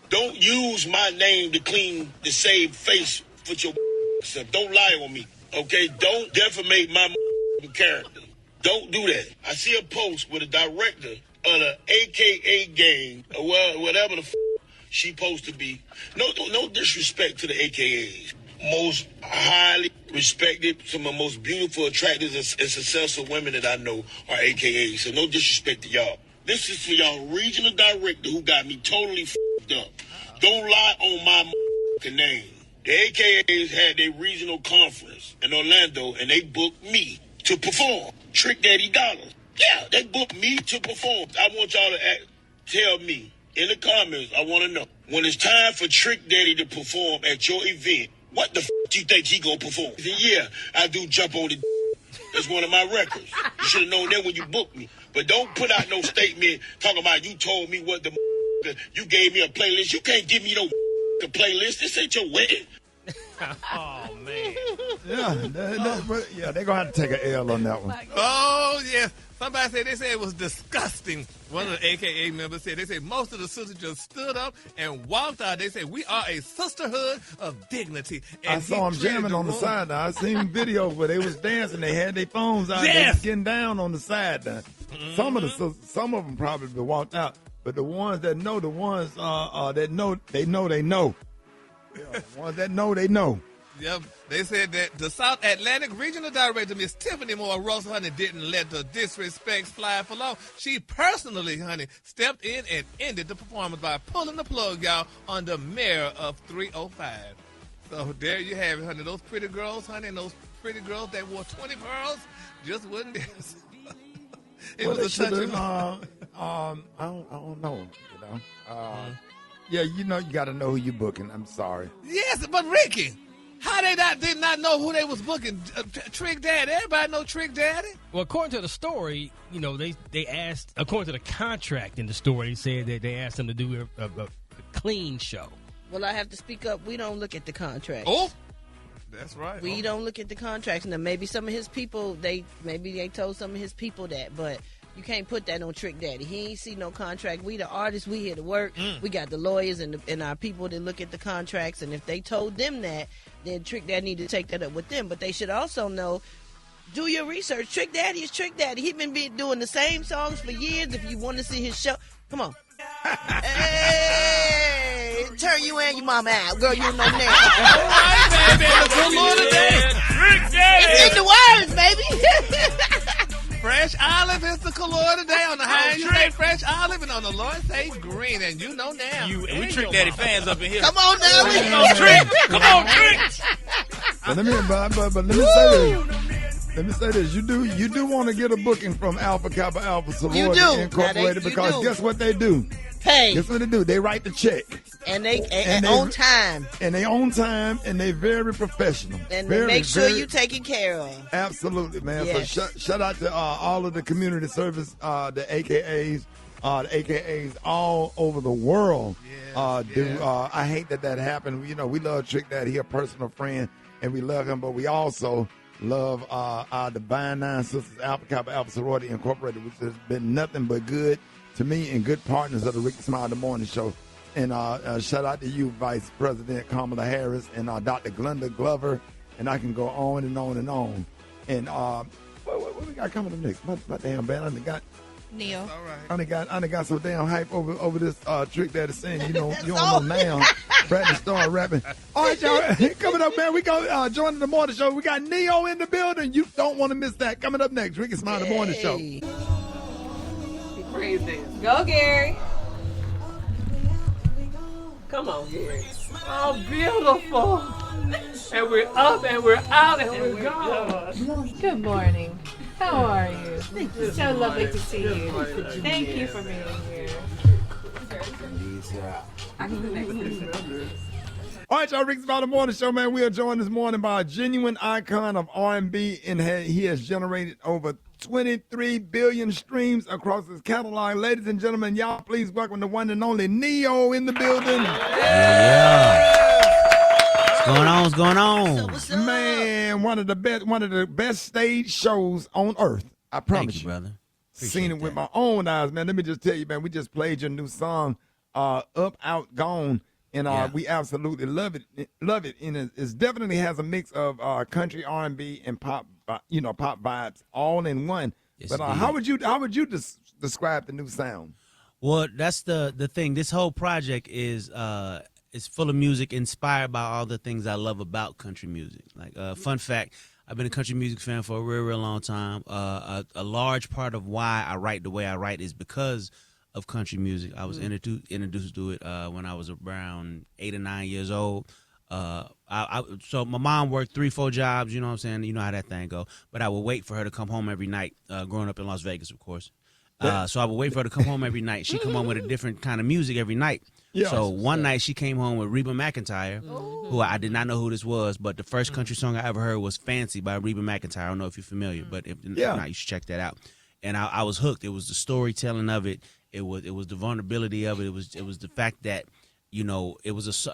Don't use my name to clean the save face for your self. Don't lie on me, okay? Don't defamate my character. Don't do that. I see a post with a director of the AKA gang, or whatever the she supposed to be. No disrespect to the AKAs. Most highly respected, some of the most beautiful, attractive, and successful women that I know are AKAs. So no disrespect to y'all. This is for y'all regional director who got me totally f***ed up. Don't lie on my name. The AKAs had their regional conference in Orlando, and they booked me to perform. Trick Daddy Dollars. Yeah, they booked me to perform. I want y'all to tell me in the comments, I want to know, when it's time for Trick Daddy to perform at your event, what the do you think he gonna perform? He said, yeah, I do jump on the That's one of my records. You should have known that when you booked me. But don't put out no statement talking about you told me what you gave me a playlist. You can't give me no playlist. This ain't your wedding. Oh, man. Yeah, they're going to have to take an L on that one. Oh, yes. Somebody said, they said it was disgusting. One of the AKA members said, they said most of the sisters just stood up and walked out. They said, we are a sisterhood of dignity. And I saw them jamming on the side now. I seen videos where they was dancing. They had their phones out. Yes. They was getting down on the side now. Mm-hmm. Some of them probably walked out. But the ones that know, the ones that know, they know. Yeah, the ones that know, they know. Yep. They said that the South Atlantic Regional Director, Miss Tiffany Moore Russell, honey, didn't let the disrespect fly for long. She personally, honey, stepped in and ended the performance by pulling the plug, y'all, on the mayor of 305. So there you have it, honey. Those pretty girls, honey, and those pretty girls that wore 20 pearls just wouldn't dance. It was a touching. I don't know, you know. Yeah, you know, you got to know who you're booking. I'm sorry. Yes, but Ricky, how did not know who they was booking? Trick Daddy. Everybody know Trick Daddy. Well, according to the story, you know, they asked, according to the contract in the story, they said that they asked them to do a clean show. Well, I have to speak up. We don't look at the contract. Oh, that's right. We don't look at the contracts. Now, maybe some of his people, they told some of his people that, but you can't put that on Trick Daddy. He ain't see no contract. We the artists, we here to work. We got the lawyers and our people that look at the contracts, and if they told them that, then Trick Daddy need to take that up with them. But they should also know, do your research. Trick Daddy is Trick Daddy. He been doing the same songs for years. If you want to see his show, come on. Hey, turn you and your mama out. Girl, you know now. All right, baby. The good Lord today. Trick Daddy. It's in the words, baby. Fresh olive is the color today. On the high end, you say fresh olive, and on the low end, say green. And you know now. We Trick Daddy fans up in here. Come on now. Trick. Come on, Trick. But let me say this. You do want to get a booking from Alpha Kappa Alpha Sorority Incorporated, because guess what they do? Hey. Guess what they do? They write the check. And they on time. And they on time, and they very professional. And they make sure you taken care of. Absolutely, man. Yes. So shout out to all of the community service, the AKAs all over the world. I hate that happened. You know, we love Trick Daddy. He a personal friend, and we love him, but we also love our Divine Nine Sisters, Alpha Kappa Alpha Sorority Incorporated, which has been nothing but good to me and good partners of the Rickey Smiley Morning Show. And shout out to you, Vice President Kamala Harris, and Dr. Glenda Glover, and I can go on and on and on. And what we got coming up next? My damn band, I got Neil. I got so damn hype over this Trick Daddy saying, you don't know now. Brat started rapping. All right, y'all, coming up, man, we go joining the morning show. We got Neo in the building. You don't want to miss that. Coming up next, Rickey Smiley Morning Show. Crazy. Go, Gary. Come on, Gary. Oh, beautiful. and we're up, and we're out, and we're gone. Good morning. How are you? So lovely to see you. Thank you for being here. All right, y'all, Rick's About the Morning Show, man. We are joined this morning by a genuine icon of R&B, and he has generated over 23 billion streams across his catalog. Ladies and gentlemen, y'all please welcome the one and only Neo in the building. Yeah. What's going on? Man, one of the best stage shows on earth. I promise Thank you, brother. Seen it with my own eyes, man. Let me just tell you, man, we just played your new song, Up, Out, Gone. And we absolutely love it. And it definitely has a mix of country, R&B, and pop, pop vibes all in one. Yes, but how would you describe the new sound? Well, that's the thing. This whole project is full of music inspired by all the things I love about country music. Like fun fact, I've been a country music fan for a real long time. A large part of why I write the way I write is because of country music. I was introduced to it when I was around 8 or 9 years old. So my mom worked 3-4 jobs, you know what I'm saying? You know how that thing go. But I would wait for her to come home every night, growing up in Las Vegas, of course. So I would wait for her to come home every night. She'd come home with a different kind of music every night. Yeah. So one night she came home with Reba McEntire, who I did not know who this was, but the first country song I ever heard was Fancy by Reba McEntire. I don't know if you're familiar, but if not, you should check that out. And I was hooked. It was the storytelling of it. It was the vulnerability of it. It was the fact that, it was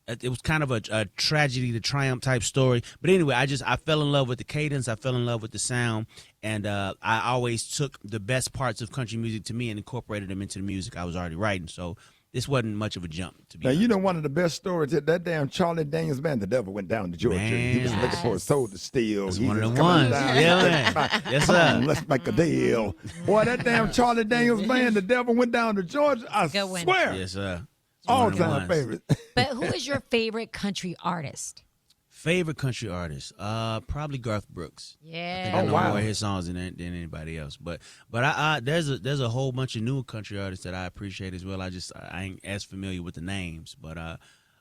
it was kind of a tragedy to triumph type story. But anyway, I fell in love with the cadence. I fell in love with the sound. And I always took the best parts of country music to me and incorporated them into the music I was already writing. So this wasn't much of a jump, to be honest. You know, one of the best stories, that damn Charlie Daniels band, the devil went down to Georgia. He was looking for a soul to steal. That's He one of was the coming ones. down. Yeah, man. Yes, Come sir. on, let's make a deal. Boy, that damn Charlie Daniels band, the devil went down to Georgia. I swear. Yes, sir. All-time favorite. But who is your favorite country artist? Favorite country artist? Probably Garth Brooks. Yeah. I think I know more of his songs than anybody else. But there's a whole bunch of new country artists that I appreciate as well. I ain't as familiar with the names. But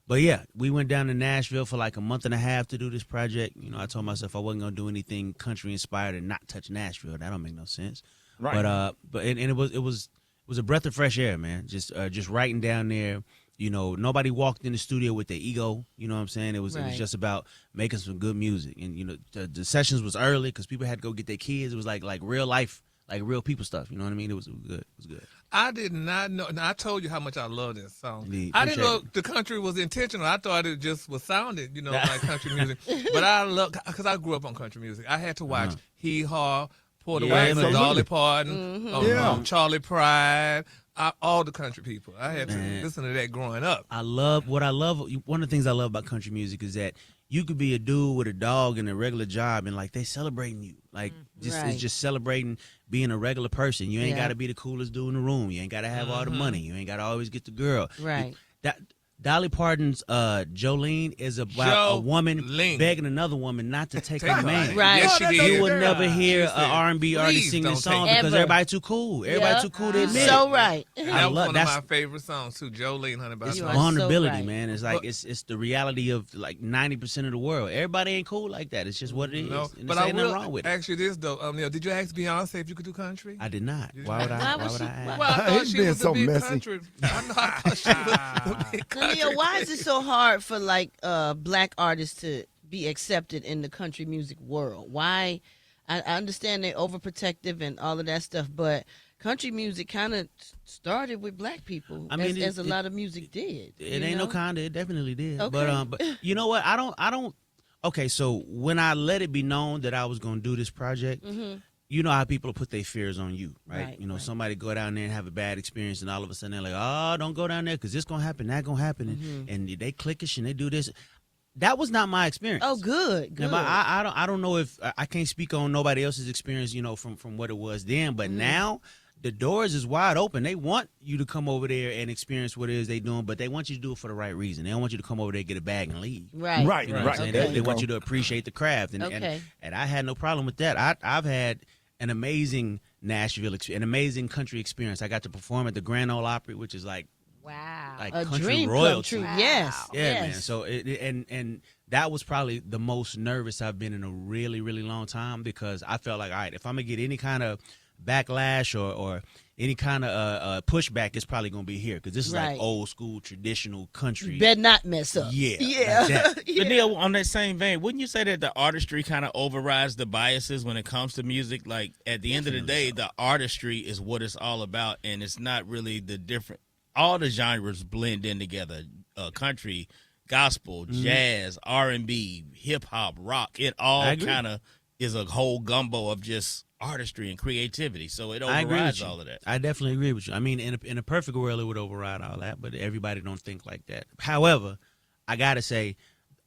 yeah, we went down to Nashville for like a month and a half to do this project. I told myself I wasn't gonna do anything country inspired and not touch Nashville. That don't make no sense. Right. But it was a breath of fresh air, man. Just writing down there. Nobody walked in the studio with their ego. You know what I'm saying? It was just about making some good music. And, the sessions was early because people had to go get their kids. It was like real life, like real people stuff. You know what I mean? It was good. It was good. I did not know. Now, I told you how much I love this song. Indeed. I didn't know the country was intentional. I thought it just was sounded, like country music. But I love, because I grew up on country music. I had to watch Hee Haw, Porter Wagoner, Dolly Parton, Charlie Pride. All the country people. I had to listen to that growing up. One of the things I love about country music is that you could be a dude with a dog and a regular job and they celebrating you. It's just celebrating being a regular person. You ain't got to be the coolest dude in the room. You ain't got to have all the money. You ain't got to always get the girl. Right. Dolly Parton's Jolene is about a woman begging another woman not to take her man. Right. Yes, she did. You would never hear an R&B artist sing this song because everybody too cool. Everybody too cool to admit. So right. That was one of my favorite songs too, Jolene, honey. It's vulnerability, man. It's like it's the reality of like 90% of the world. Everybody ain't cool like that. It's just what it is. No, and but there's I nothing will wrong with it. ask you this though. Did you ask Beyonce if you could do country? I did not. Why would I ask? Well, I thought she was a big country. I thought she was a big country. Leo, why is it so hard for black artists to be accepted in the country music world? Why? I understand they're overprotective and all of that stuff, but country music kind of started with black people, as a lot of music did. It ain't no kinda. It definitely did. Okay. But you know what? I don't. Okay, so when I let it be known that I was gonna do this project. Mm-hmm. You know how people put their fears on you, right? Right, somebody go down there and have a bad experience, and all of a sudden they're like, "Oh, don't go down there because this gonna happen, that gonna happen," and they cliquish and they do this. That was not my experience. Oh, good. Now, I don't know if I can't speak on nobody else's experience, from what it was then, but now the doors is wide open. They want you to come over there and experience what it is they doing, but they want you to do it for the right reason. They don't want you to come over there, get a bag, and leave. Right. You know what I'm saying? They want you to appreciate the craft, and I had no problem with that. I've had an amazing Nashville experience, an amazing country experience. I got to perform at the Grand Ole Opry, which is like wow, like a country dream royalty. come true. Yes, yeah, man. So and that was probably the most nervous I've been in a really, really long time, because I felt like, all right, if I'm going to get any kind of backlash or any kind of pushback, it's probably going to be here, because this is like old school traditional country. You better not mess up. Yeah. Yeah. Like that. But Neil, on that same vein, wouldn't you say that the artistry kind of overrides the biases when it comes to music? Like, at the end of the day, the artistry is what it's all about, and it's not really the different. All the genres blend in together. Country, gospel, jazz, R&B, hip-hop, rock. It all kind of is a whole gumbo of just artistry and creativity. So it overrides all of that. I definitely agree with you. I mean, in a perfect world, it would override all that, but everybody don't think like that. However, I got to say,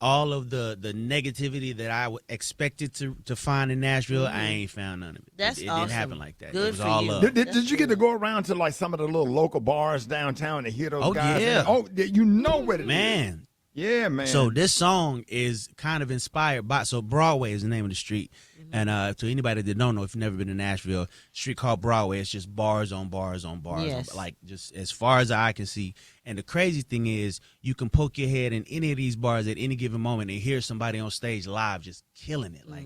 all of the negativity that I expected to find in Nashville, I ain't found none of it. That's it awesome. Didn't happen like that. Good it was for all you. love. Did you get to go around to like some of the little local bars downtown and hear those guys? Yeah. You know what it is. Man. Yeah, man. So this song is kind of inspired by, so Broadway is the name of the street. And to anybody that don't know, if you've never been to Nashville, street called Broadway, it's just bars on bars on bars. Yes. Like, just as far as the eye can see. And the crazy thing is, you can poke your head in any of these bars at any given moment and hear somebody on stage live just killing it. Like,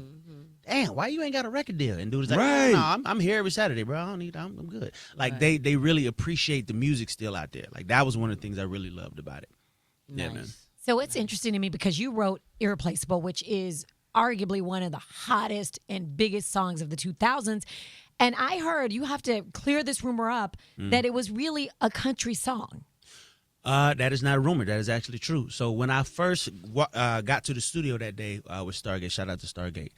damn, why you ain't got a record deal? And dude's like, no, I'm here every Saturday, bro. I'm good. Like, they really appreciate the music still out there. Like, that was one of the things I really loved about it. Nice. Yeah, man. So it's interesting to me because you wrote Irreplaceable, which is arguably one of the hottest and biggest songs of the 2000s. And I heard, you have to clear this rumor up, that it was really a country song. That is not a rumor. That is actually true. So when I first got to the studio that day with Stargate, shout out to Stargate,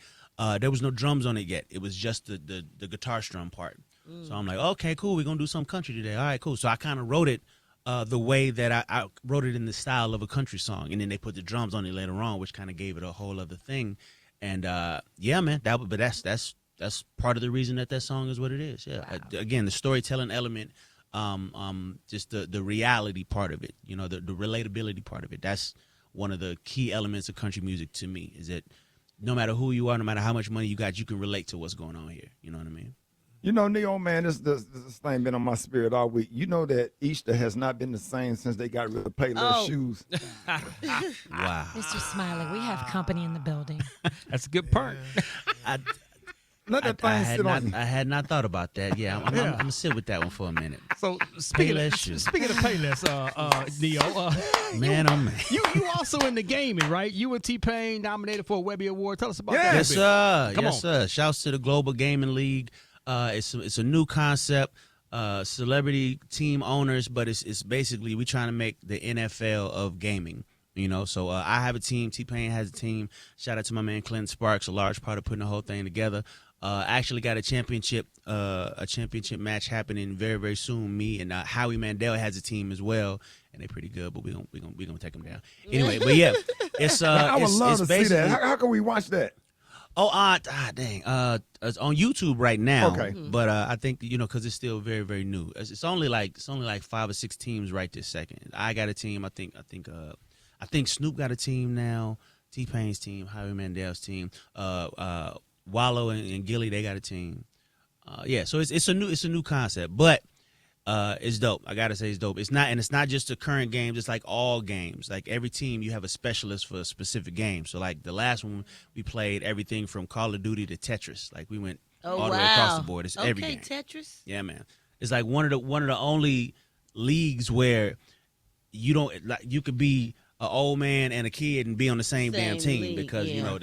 there was no drums on it yet. It was just the guitar strum part. So I'm like, okay, cool. We're going to do some country today. All right, cool. So I kind of wrote it the way that I wrote it in the style of a country song. And then they put the drums on it later on, which kind of gave it a whole other thing. And yeah, man, that's part of the reason that song is what it is. Yeah. Wow. Again, the storytelling element, just the reality part of it, you know, the relatability part of it. That's one of the key elements of country music to me, is that no matter who you are, no matter how much money you got, you can relate to what's going on here. You know what I mean? You know, Neil, man, this thing been on my spirit all week. You know that Easter has not been the same since they got rid of Payless shoes. Wow. Mr. Smiley, we have company in the building. That's a good part. I had not thought about that. Yeah, I'm gonna sit with that one for a minute. So speaking of Payless, Neo, man, oh man, you also in the gaming, right? You and T-Pain nominated for a Webby Award. Tell us about that. Yes, sir. Come on. Sir. Shouts to the Global Gaming League. It's a new concept. Celebrity team owners, but it's basically we trying to make the NFL of gaming. You know, so I have a team. T-Pain has a team. Shout out to my man Clinton Sparks, a large part of putting the whole thing together. I actually got a championship match happening very, very soon. Me and Howie Mandel has a team as well, and they're pretty good. But we gonna take them down anyway. But yeah, it's I would love to see that. How can we watch that? Oh, dang. It's on YouTube right now. Okay. But I think, you know, because it's still very, very new. It's only like 5 or 6 teams right this second. I got a team. I think Snoop got a team now. T-Pain's team, Howie Mandel's team. Wallow and Gilly, they got a team. Yeah, so it's a new concept, but it's dope. I gotta say it's dope. It's not just the current games. It's like all games. Like every team, you have a specialist for a specific game. So like the last one, we played everything from Call of Duty to Tetris. Like we went all the way across the board. It's every game. Tetris. Yeah, man. It's like one of the only leagues where you don't like you could be an old man and a kid and be on the same damn team league, because yeah. you know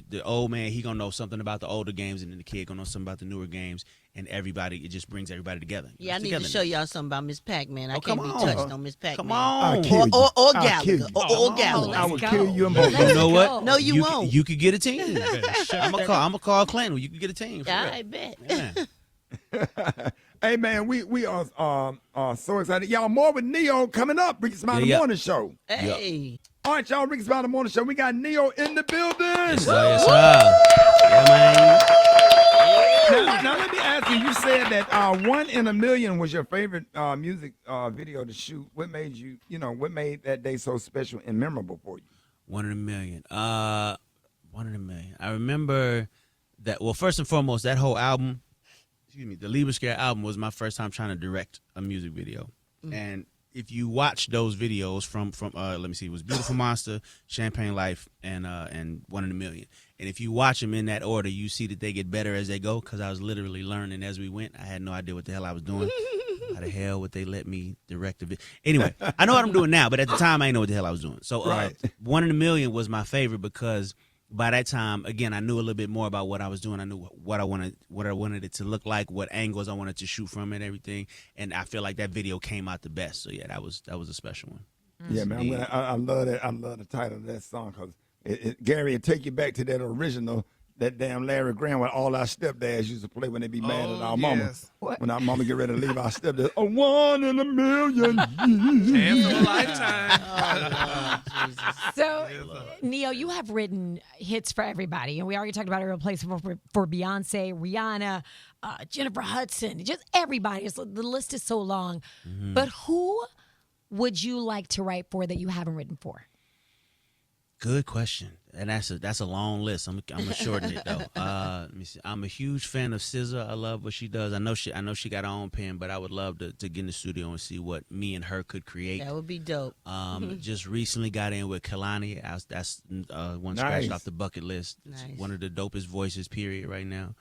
the old man, he gonna know something about the older games, and then the kid gonna know something about the newer games, and it just brings everybody together. Yeah, I need to show y'all something about Miss Pac-Man. I can't be come on. touched on Miss Pac-Man. Come on. Or Gallagher. Or Gallagher. I would kill you in both. You know what? No, you won't. You could get a team. I'm gonna call Clinton. You could get a team. I bet. Yeah. Hey man, we are so excited. Y'all, more with Neo coming up. Rickey Smiley Morning Show. Hey. All right, y'all, Rickey Smiley Morning Show. We got Neo in the building. Yes, sir. Yeah, man. Now let me ask you. You said that 1 in a Million was your favorite music video to shoot. What made what made that day so special and memorable for you? 1 in a Million. 1 in a Million. I remember that. Well, first and foremost, that whole album. The Lieber Scare album was my first time trying to direct a music video. And if you watch those videos from let me see, it was Beautiful Monster, Champagne Life, and 1 in a Million. And if you watch them in that order, you see that they get better as they go. Because I was literally learning as we went. I had no idea what the hell I was doing. How the hell would they let me direct a video? Anyway, I know what I'm doing now, but at the time I didn't know what the hell I was doing. So 1 in a Million was my favorite because by that time, again, I knew a little bit more about what I was doing. I knew what I wanted it to look like, what angles I wanted to shoot from and everything. And I feel like that video came out the best. So yeah, that was a special one. Yeah, man, I love that. I love the title of that song because Gary, it take you back to that original. That damn Larry Graham with all our stepdads used to play when they be mad at our mama. When our mama get ready to leave our stepdad. 1 in a million. Chance of a lifetime. So, Neil, you have written hits for everybody. And we already talked about a real place for Beyonce, Rihanna, Jennifer Hudson, just everybody. The list is so long. Mm-hmm. But who would you like to write for that you haven't written for? Good question, and that's a long list. I'm gonna shorten it though. Let me see. I'm a huge fan of SZA. I love what she does. I know she got her own pen, but I would love to get in the studio and see what me and her could create. That would be dope. Just recently got in with Kehlani. That's one scratched off the bucket list. It's one of the dopest voices, period, right now.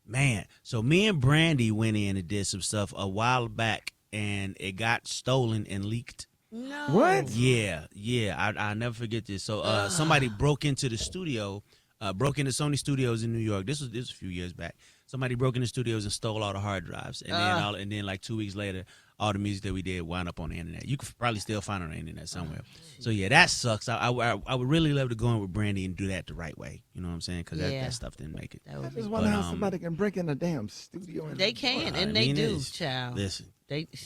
Man, so me and Brandy went in and did some stuff a while back, and it got stolen and leaked. No. What? Yeah. I'll never forget this. So somebody broke into the studio, broke into Sony Studios in New York. This was a few years back. Somebody broke into the studios and stole all the hard drives, and then like 2 weeks later, all the music that we did wound up on the internet. You could probably still find it on the internet somewhere. So yeah, that sucks. I would really love to go in with Brandy and do that the right way. You know what I'm saying? Because that stuff didn't make it. I just wonder how somebody can break in a damn studio. They can, and they do, child. Listen.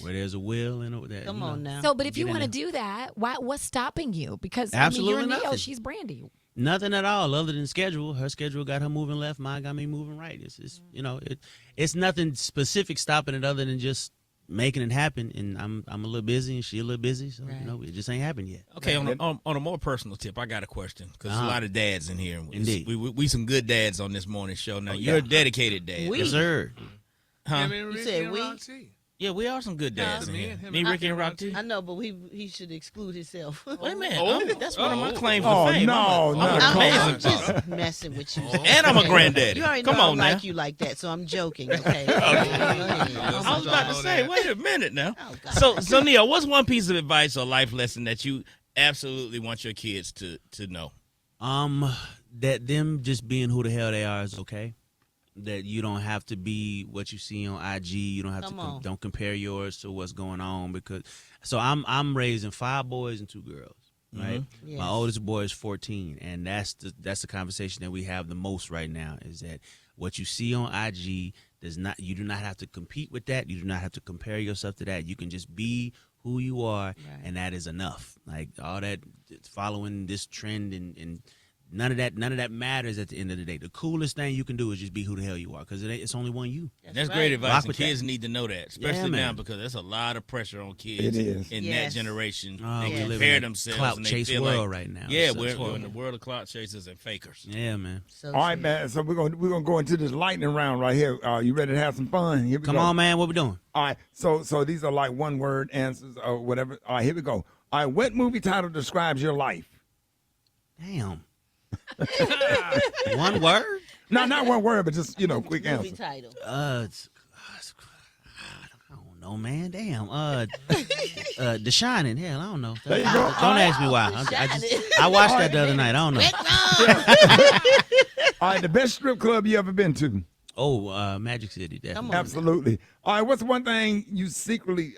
Where there's a will and that. Come on now. So, but if you want to do that, what's stopping you? Because absolutely you're nothing. Neo, she's Brandy. Nothing at all, other than schedule. Her schedule got her moving left. Mine got me moving right. It's nothing specific stopping it other than just making it happen. And I'm a little busy, and she a little busy, so it just ain't happened yet. Okay, on a more personal tip, I got a question because there's a lot of dads in here. Indeed, we some good dads on this morning show. Now you're a dedicated dad. Yes, sir. Huh? You said we. Yeah, we are some good dads in here. Me, Ricky, and Rock T. I know, but he should exclude himself. Wait a minute. That's one of my claims to fame. I'm just messing with you. And I'm a granddaddy. You already know I like you like that, so I'm joking, okay? I was about to say, wait a minute now. So Neil, what's one piece of advice or life lesson that you absolutely want your kids to know? That them just being who the hell they are is okay. That you don't have to be what you see on IG. You don't have don't compare yours to what's going on so I'm raising 5 boys and 2 girls, right? Mm-hmm. Yes. My oldest boy is 14, and that's the conversation that we have the most right now is that what you see on IG you do not have to compete with that. You do not have to compare yourself to that. You can just be who you are, and that is enough. Like all that following this trend and none of that matters at the end of the day. The coolest thing you can do is just be who the hell you are, because it's only one you. That's great advice. And kids need to know that, especially now, because there's a lot of pressure on kids in that generation. They compare themselves. Clout and they chase feel world right now. Yeah, we're in the world of clout chasers and fakers. Yeah, man. All right, man. So we're gonna go into this lightning round right here. You ready to have some fun? Here we go. Come on, man. What we doing? All right. So these are like one word answers or whatever. All right, here we go. All right. What movie title describes your life? Damn. One word? No, not one word, but just quick answer. Movie title. I don't know, man. Damn. The Shining. Hell, I don't know. There you go. Don't ask me why. I watched that the other night. I don't know. All right, the best strip club you ever been to? Oh, Magic City. Definitely. Absolutely. All right, what's one thing you secretly,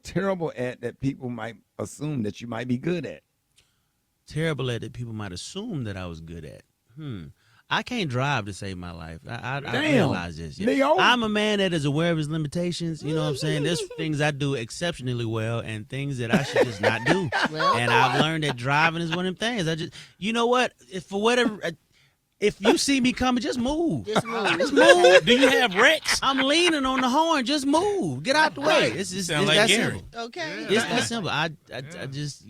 terrible at that people might assume that you might be good at? Terrible at it, people might assume that I was good at. I can't drive to save my life. I realize this. Leo? I'm a man that is aware of his limitations. You know what I'm saying? There's things I do exceptionally well and things that I should just not do. And I've learned that driving is one of them things. You know what? If you see me coming, just move. Just move. Do you have wrecks? I'm leaning on the horn. Just move. Get out the way. It's that simple. Okay. It's that simple. I just,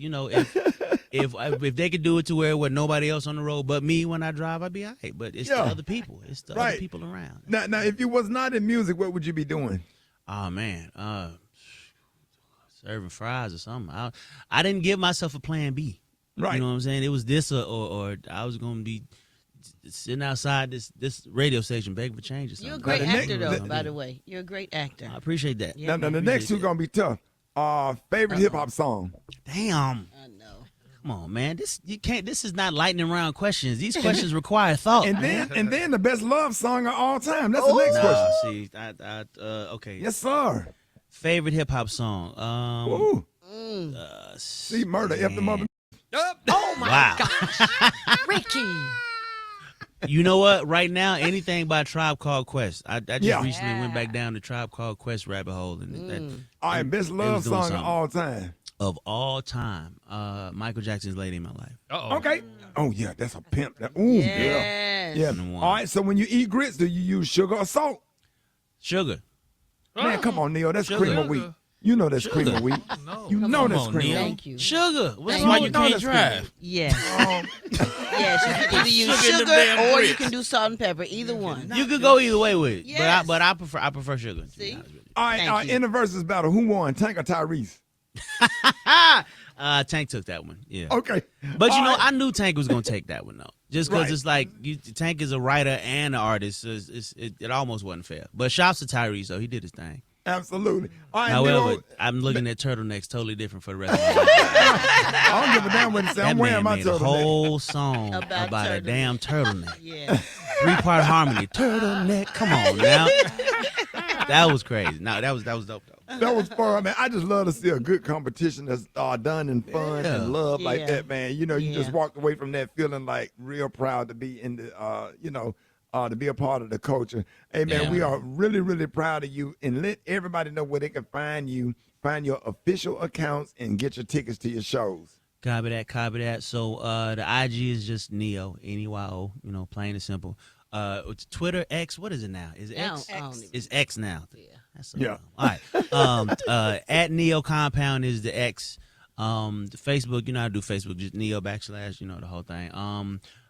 if they could do it to where nobody else on the road but me when I drive, I'd be all right. But it's the other people. It's the other people around. Now, if you was not in music, what would you be doing? Oh, man. serving fries or something. I didn't give myself a plan B. Right. You know what I'm saying? It was this or I was going to be sitting outside this radio station begging for change or something. You're a great actor, though, by the way. You're a great actor. I appreciate that. Now, the next two going to be tough. Favorite hip-hop song? Damn. I know. Come on, man. This is not lightning round questions. These questions require thought. And then the best love song of all time. That's the next question. See, okay. Yes, sir. Favorite hip hop song. See, murder F the mother. Oh my gosh, Ricky. You know what? Right now, anything by Tribe Called Quest. I just recently went back down the Tribe Called Quest rabbit hole, and all right, best love song of all time. Of all time, Michael Jackson's "Lady in My Life." Okay. Oh yeah, that's a pimp. Yeah. All right. So when you eat grits, do you use sugar or salt? Sugar. Man, come on, Neil. That's Sugar. cream of wheat. You know that's cream of wheat. You know that's cream of wheat. Thank you. Sugar. What's Thank why you. you can't drive? Yes. Yes, you can either use sugar or you can do salt and pepper. Either one. You could go either way with it. Yes. But I prefer sugar. See? All right, in the versus battle, who won, Tank or Tyrese? Tank took that one. Yeah. Okay. But you know, I knew Tank was gonna take that one though. Just because it's like Tank is a writer and an artist, so it almost wasn't fair. But shouts to Tyrese though, he did his thing. Absolutely. All right, However, I'm looking at turtlenecks totally different for the rest of my life. I don't give a damn what it says. I'm wearing my turtleneck. A whole song about a damn turtleneck. Yeah. 3-part harmony. Turtleneck. Come on now. That was crazy. No, that was dope though. That was fun, man. I just love to see a good competition that's done in fun and love like that, man. You know, you just walked away from that feeling like real proud to be in the, to be a part of the culture. Hey, man, we are really, really proud of you. And let everybody know where they can find you, find your official accounts, and get your tickets to your shows. Copy that. So the IG is just Neo, N-E-Y-O, plain and simple. It's Twitter, X, what is it now? Is it X? It's X now. Yeah. All right. At Neo Compound is the X. The Facebook, I do Facebook, just Neo / the whole thing.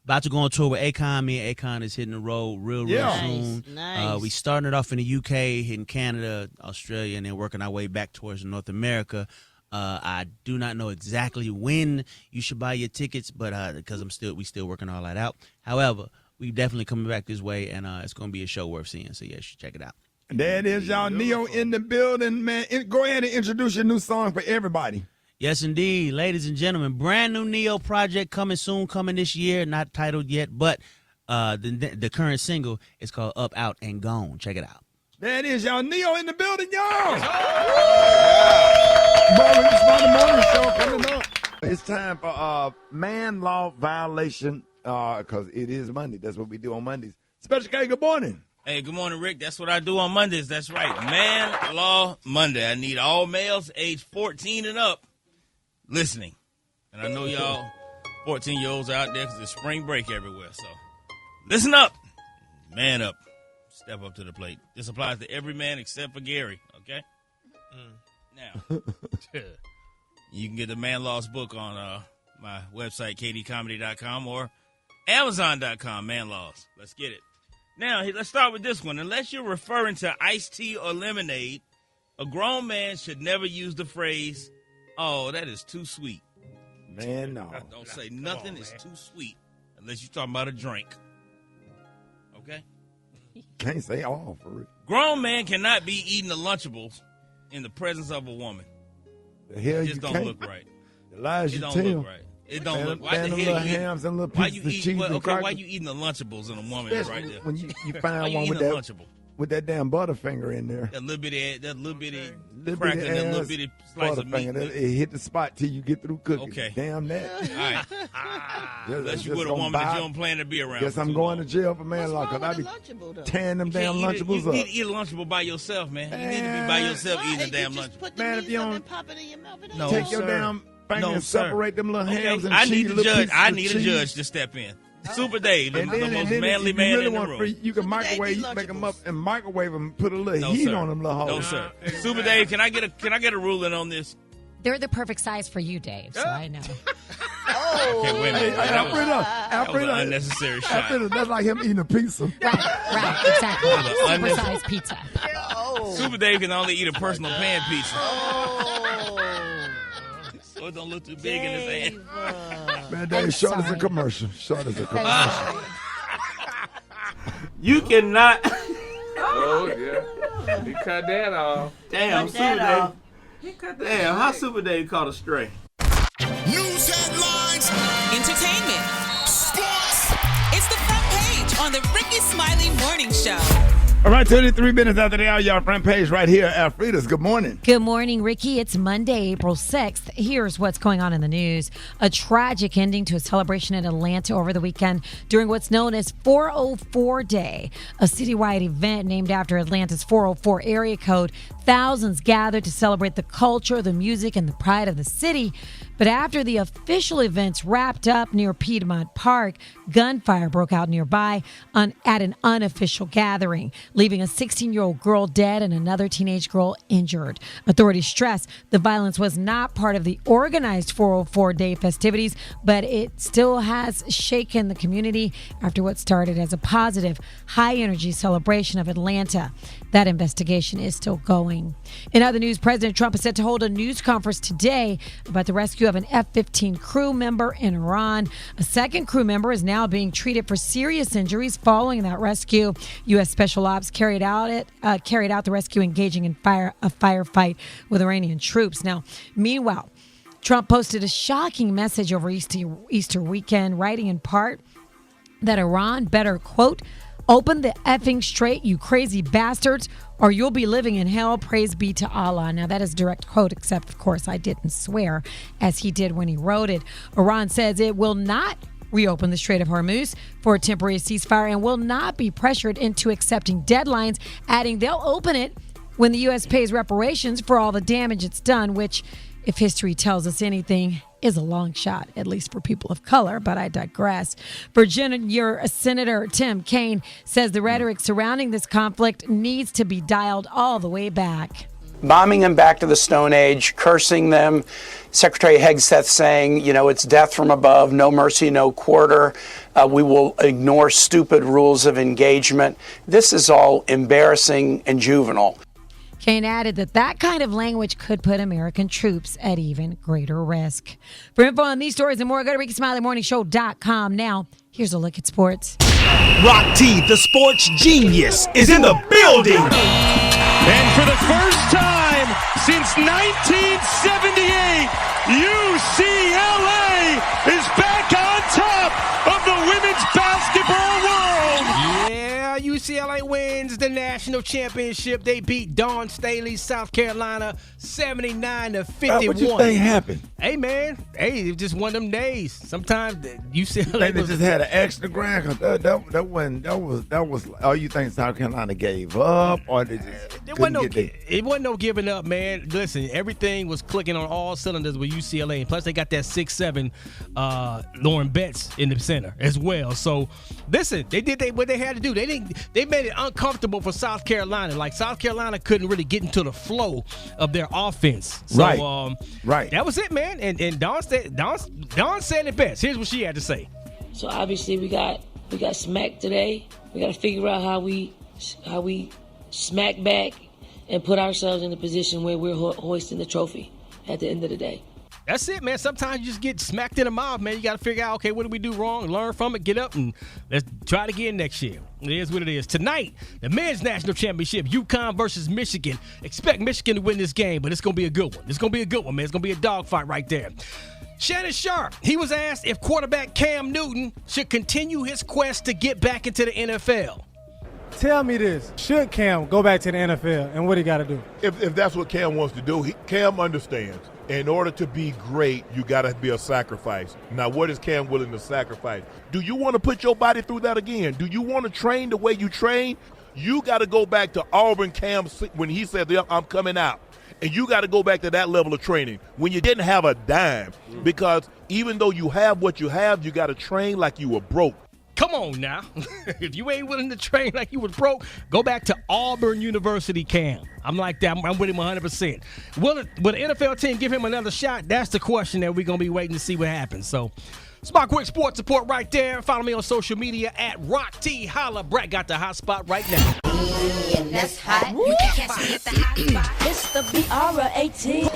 About to go on tour with Akon. Me and Akon is hitting the road real soon. Nice. We starting it off in the UK, hitting Canada, Australia, and then working our way back towards North America. I do not know exactly when you should buy your tickets, but because we still working all that out. However, we definitely coming back this way, and it's going to be a show worth seeing. So, yeah, you should check it out. There it is, y'all. Neo in the building, man. Go ahead and introduce your new song for everybody. Yes, indeed. Ladies and gentlemen, brand new Neo project coming this year. Not titled yet, but the current single is called Up, Out, and Gone. Check it out. There it is, y'all. Neo in the building, y'all. Morning show coming up. It's time for man law violation because it is Monday. That's what we do on Mondays. Special K, good morning. Hey, good morning, Rick. That's what I do on Mondays. That's right. Man Law Monday. I need all males age 14 and up listening. And I know y'all 14-year-olds out there because it's spring break everywhere. So listen up. Man up. Step up to the plate. This applies to every man except for Gary, okay? Now, you can get the Man Law's book on my website, kdcomedy.com or amazon.com, Man Laws. Let's get it. Now, let's start with this one. Unless you're referring to iced tea or lemonade, a grown man should never use the phrase, "Oh, that is too sweet." Man, no. Don't say nothing is too sweet unless you're talking about a drink. Okay? Can't say all for it. Grown man cannot be eating the Lunchables in the presence of a woman. The hell it just don't look right. The lies you tell. It don't look right. It don't look. Why the hell little hams and little pieces of cheese and crackers? Why you eating the Lunchables and a woman is right there? When you find one with that damn Butterfinger in there. That little bitty cracker and that little bitty slice of meat. It hit the spot till you get through cooking. Okay. Damn that. All right. Unless you with a woman that you don't plan to be around. Guess I'm going to jail for man law because I be tearing them damn Lunchables up. You need to eat a Lunchable by yourself, man. You need to be by yourself eating a damn Lunchable. Man, if you don't no, take your damn finger and separate them little hams and I cheese. I need a judge to step in. Super Dave, the most manly man in the room. You can microwave, make them up and microwave them, put a little heat on them little hoes. No, sir. Super Dave, can I get a ruling on this? They're the perfect size for you, Dave, so I know. Okay, wait a minute. That was an unnecessary shot. That's like him eating a pizza. Right, exactly. Super size pizza. Super Dave can only eat a personal pan pizza. so it don't look too big in his hand. Man, Dave, short as a commercial. Short as a commercial. You cannot. Oh, yeah. He cut that off. Damn, Super Dave. He cut that. Damn, how Super Dave caught a stray? News headlines. Entertainment. Sports. It's the front page on the Rickey Smiley Morning Show. All right, 33 minutes after the hour, y'all front page right here at Frida's. Good morning. Good morning, Ricky. It's Monday, April 6th. Here's what's going on in the news. A tragic ending to a celebration in Atlanta over the weekend during what's known as 404 Day, a citywide event named after Atlanta's 404 area code. Thousands gathered to celebrate the culture, the music, and the pride of the city. But after the official events wrapped up near Piedmont Park, gunfire broke out nearby at an unofficial gathering, leaving a 16-year-old girl dead and another teenage girl injured. Authorities stress the violence was not part of the organized 404 Day festivities, but it still has shaken the community after what started as a positive, high-energy celebration of Atlanta. That investigation is still going. In other news, President Trump is set to hold a news conference today about the rescue of an F-15 crew member in Iran. A second crew member is now being treated for serious injuries following that rescue. U.S. Special Ops carried out the rescue, engaging in a firefight with Iranian troops. Now, meanwhile, Trump posted a shocking message over Easter weekend, writing in part that Iran better, quote, "Open the effing straight, you crazy bastards, or you'll be living in hell. Praise be to Allah." Now, that is a direct quote, except, of course, I didn't swear as he did when he wrote it. Iran says it will not reopen the Strait of Hormuz for a temporary ceasefire and will not be pressured into accepting deadlines, adding they'll open it when the U.S. pays reparations for all the damage it's done, which, if history tells us anything, is a long shot, at least for people of color, but I digress. Virginia Senator Tim Kaine says the rhetoric surrounding this conflict needs to be dialed all the way back. Bombing them back to the Stone Age, cursing them, Secretary Hegseth saying, it's death from above, no mercy, no quarter. We will ignore stupid rules of engagement. This is all embarrassing and juvenile. Kaine added that kind of language could put American troops at even greater risk. For info on these stories and more, go to RickySmileyMorningShow.com. Now, here's a look at sports. Rock T, the sports genius, is in the building. And for the first time since 1978, UCLA is back on top of the women's basketball world. Yeah, UCLA wins the national championship. They beat Dawn Staley, South Carolina, 79-51. What you think happened? Hey, man. Hey, it was just one of them days. Sometimes UCLA They just had an extra grand. That was all you think South Carolina gave up, or they just it wasn't no giving up, man. Listen, everything was clicking on all cylinders with UCLA, and plus they got that 6'7" Lauren Betts in the center as well. So, listen, they did what they had to do. They made it uncomfortable for South Carolina. Like, South Carolina couldn't really get into the flow of their offense. So, right. That was it, man. And Dawn said it best. Here's what she had to say. So obviously we got smacked today. We got to figure out how we smack back and put ourselves in a position where we're hoisting the trophy at the end of the day. That's it, man. Sometimes you just get smacked in the mouth, man. You got to figure out, okay, what did we do wrong? Learn from it, get up, and let's try it again next year. It is what it is. Tonight, the men's national championship, UConn versus Michigan. Expect Michigan to win this game, but it's going to be a good one. It's going to be a good one, man. It's going to be a dogfight right there. Shannon Sharp, he was asked if quarterback Cam Newton should continue his quest to get back into the NFL. Tell me this. Should Cam go back to the NFL, and what he got to do? If that's what Cam wants to do, Cam understands. In order to be great, you got to be a sacrifice. Now, what is Cam willing to sacrifice? Do you want to put your body through that again? Do you want to train the way you train? You got to go back to Auburn Cam when he said, I'm coming out. And you got to go back to that level of training when you didn't have a dime. Because even though you have what you have, you got to train like you were broke. Come on now. If you ain't willing to train like you was broke, go back to Auburn University, Cam. I'm like that. I'm with him 100%. Will the NFL team give him another shot? That's the question that we're going to be waiting to see what happens. So, it's my quick sports report right there. Follow me on social media at Rock T. Holla. Brat got the hot spot right now. And that's hot. You can catch me at the hot spot. It's the BR18.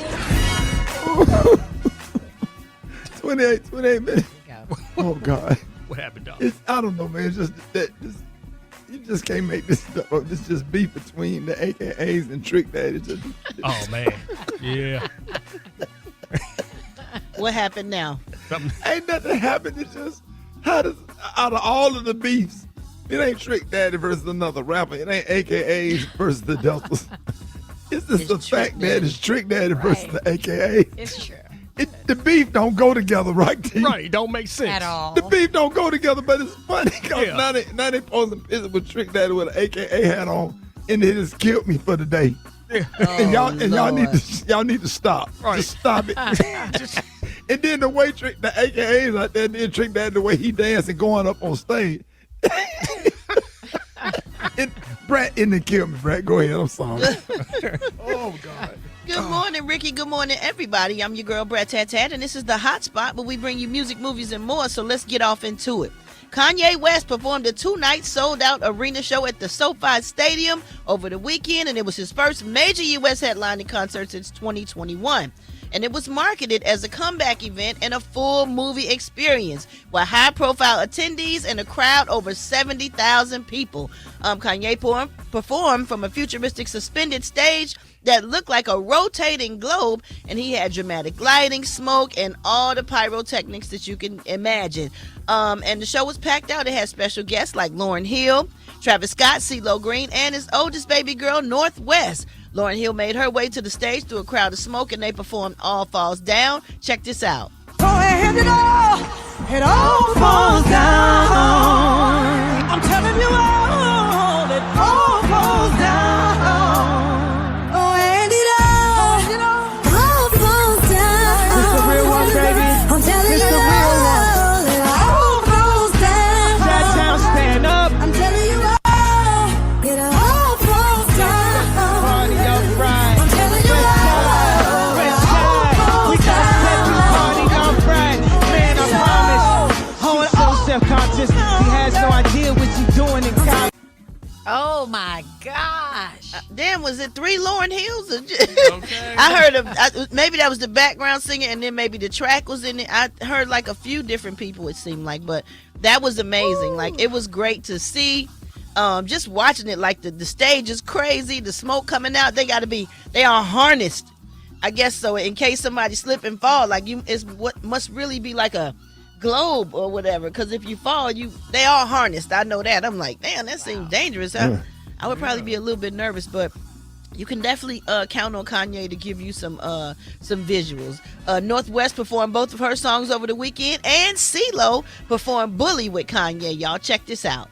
28 minutes. Oh, God. What happened, dog? I don't know, man. It's just that you just can't make this stuff up. This just beef between the AKAs and Trick Daddy. Oh, man. Yeah. What happened now? Ain't nothing happened. It's just, out of all of the beefs, it ain't Trick Daddy versus another rapper. It ain't AKAs versus the Deltas. It's just the fact that it's Trick Daddy versus the AKA. It's true. The beef don't go together, right, T? Right, don't make sense. At all. The beef don't go together, but it's funny because now they posting pictures with Trick Daddy with an AKA hat on, and it just killed me for the day. Yeah. Y'all need to stop. Right. Just stop it. And then the way the AKAs out there, then Trick Daddy, the way he dancing going up on stage. Brat didn't kill me, Brat. Go ahead. I'm sorry. Oh, God. Good morning, Ricky. Good morning, everybody. I'm your girl, Brat Tat, and this is the Hot Spot, where we bring you music, movies, and more, so let's get off into it. Kanye West performed a 2-night sold-out arena show at the SoFi Stadium over the weekend, and it was his first major U.S. headlining concert since 2021. And it was marketed as a comeback event and a full movie experience with high-profile attendees and a crowd over 70,000 people. Kanye performed from a futuristic suspended stage that looked like a rotating globe, and he had dramatic lighting, smoke, and all the pyrotechnics that you can imagine. And the show was packed out. It had special guests like Lauryn Hill, Travis Scott, CeeLo Green, and his oldest baby girl, Northwest. Lauryn Hill made her way to the stage through a crowd of smoke, and they performed All Falls Down. Check this out. And it all falls down. I'm telling you all, it all falls down. Oh, and it all falls down. It's the real one, baby. I'm telling you all, it all falls down. That stand up. I'm telling you all, it all falls down. Party on Friday. I'm telling you all, it all falls down. Party on Friday. Man, I promise. He's so self-conscious, he has no idea what you're doing in college. Oh, my gosh. Damn, was it 3 Lauryn Hills? Okay. I heard maybe that was the background singer, and then maybe the track was in it. I heard like a few different people, it seemed like, but that was amazing. Ooh. Like, it was great to see. Just watching it, like the stage is crazy, the smoke coming out. They are harnessed, I guess so, in case somebody slip and fall. Like, it's what must really be like a globe or whatever, because if you fall, they are harnessed. I know that. I'm like, damn, that seems dangerous. I would probably be a little bit nervous, but you can definitely count on Kanye to give you some visuals. Northwest performed both of her songs over the weekend, and CeeLo performed Bully with Kanye. Y'all check this out.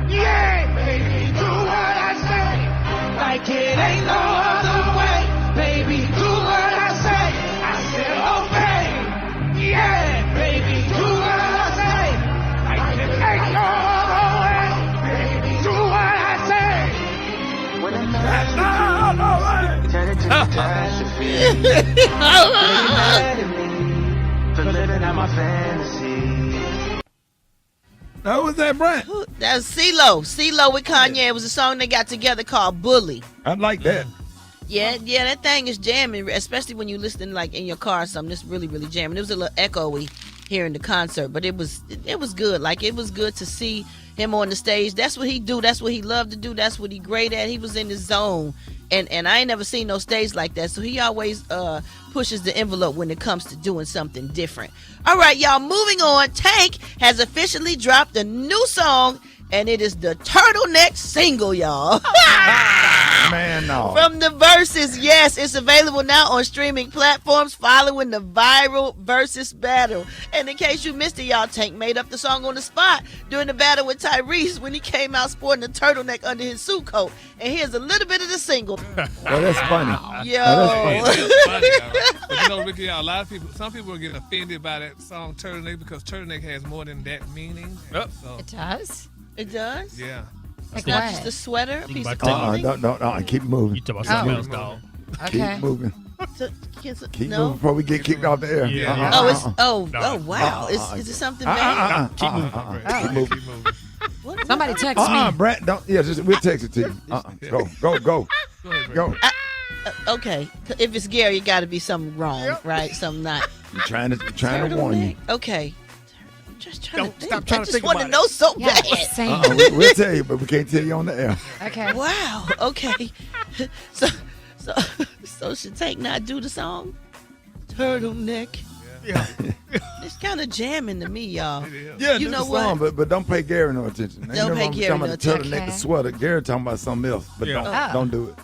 Yeah, baby, do what I say. Like it ain't no other way. Baby, do what I say. I said, obey. Yeah, baby, do what I say. Like it ain't no other way. Baby, do what I say. When I'm not turn it to catastrophe. Mad at me for living out my fantasy. Who was that, Brat? That was CeeLo. CeeLo with Kanye. It was a song they got together called Bully. I like that. Yeah, that thing is jamming, especially when you listen like in your car or something. It's really, really jamming. It was a little echoey here in the concert, but it was good. Like, it was good to see him on the stage. That's what he do. That's what he loved to do. That's what he great at. He was in his zone. And I ain't never seen no stage like that. So he always pushes the envelope when it comes to doing something different. All right, y'all, moving on. Tank has officially dropped a new song, and it is the Turtleneck single, y'all. Man, no. From the Versus, yes, it's available now on streaming platforms following the viral Versus battle. And in case you missed it, y'all, Tank made up the song on the spot during the battle with Tyrese when he came out sporting a turtleneck under his suit coat. And here's a little bit of the single. Well, that's funny. Yo. That's funny, but you know, Ricky, a lot of people, some people are getting offended by that song Turtleneck because turtleneck has more than that meaning. So, It does? It does? yeah. It's not just a sweater, a piece of clothing? No, keep moving. You talking about something else, dog. Okay. Keep moving. Keep No? moving before we get kicked off the air. Yeah. Oh, wow. Is it something bad? Keep moving. Keep moving. Somebody text me. Brett, don't. Yeah, we'll text it to you. Go. Go ahead, Go. Okay, if it's Gary, it got to be something wrong, right? Something not. I'm trying to warn you. Okay. I'm just trying to think. Stop trying I to just think want about to know so Yeah, bad. same. We'll tell you, but we can't tell you on the air. Okay. Wow. Okay. So should Tank not do the song? Turtleneck. Yeah. It's kind of jamming to me, y'all. Yeah, you do know the what? song, but don't pay Gary no attention. Ain't Don't no pay wrong with Gary talking no about the attention. turtleneck, the sweater. Gary talking about something else, but don't do it.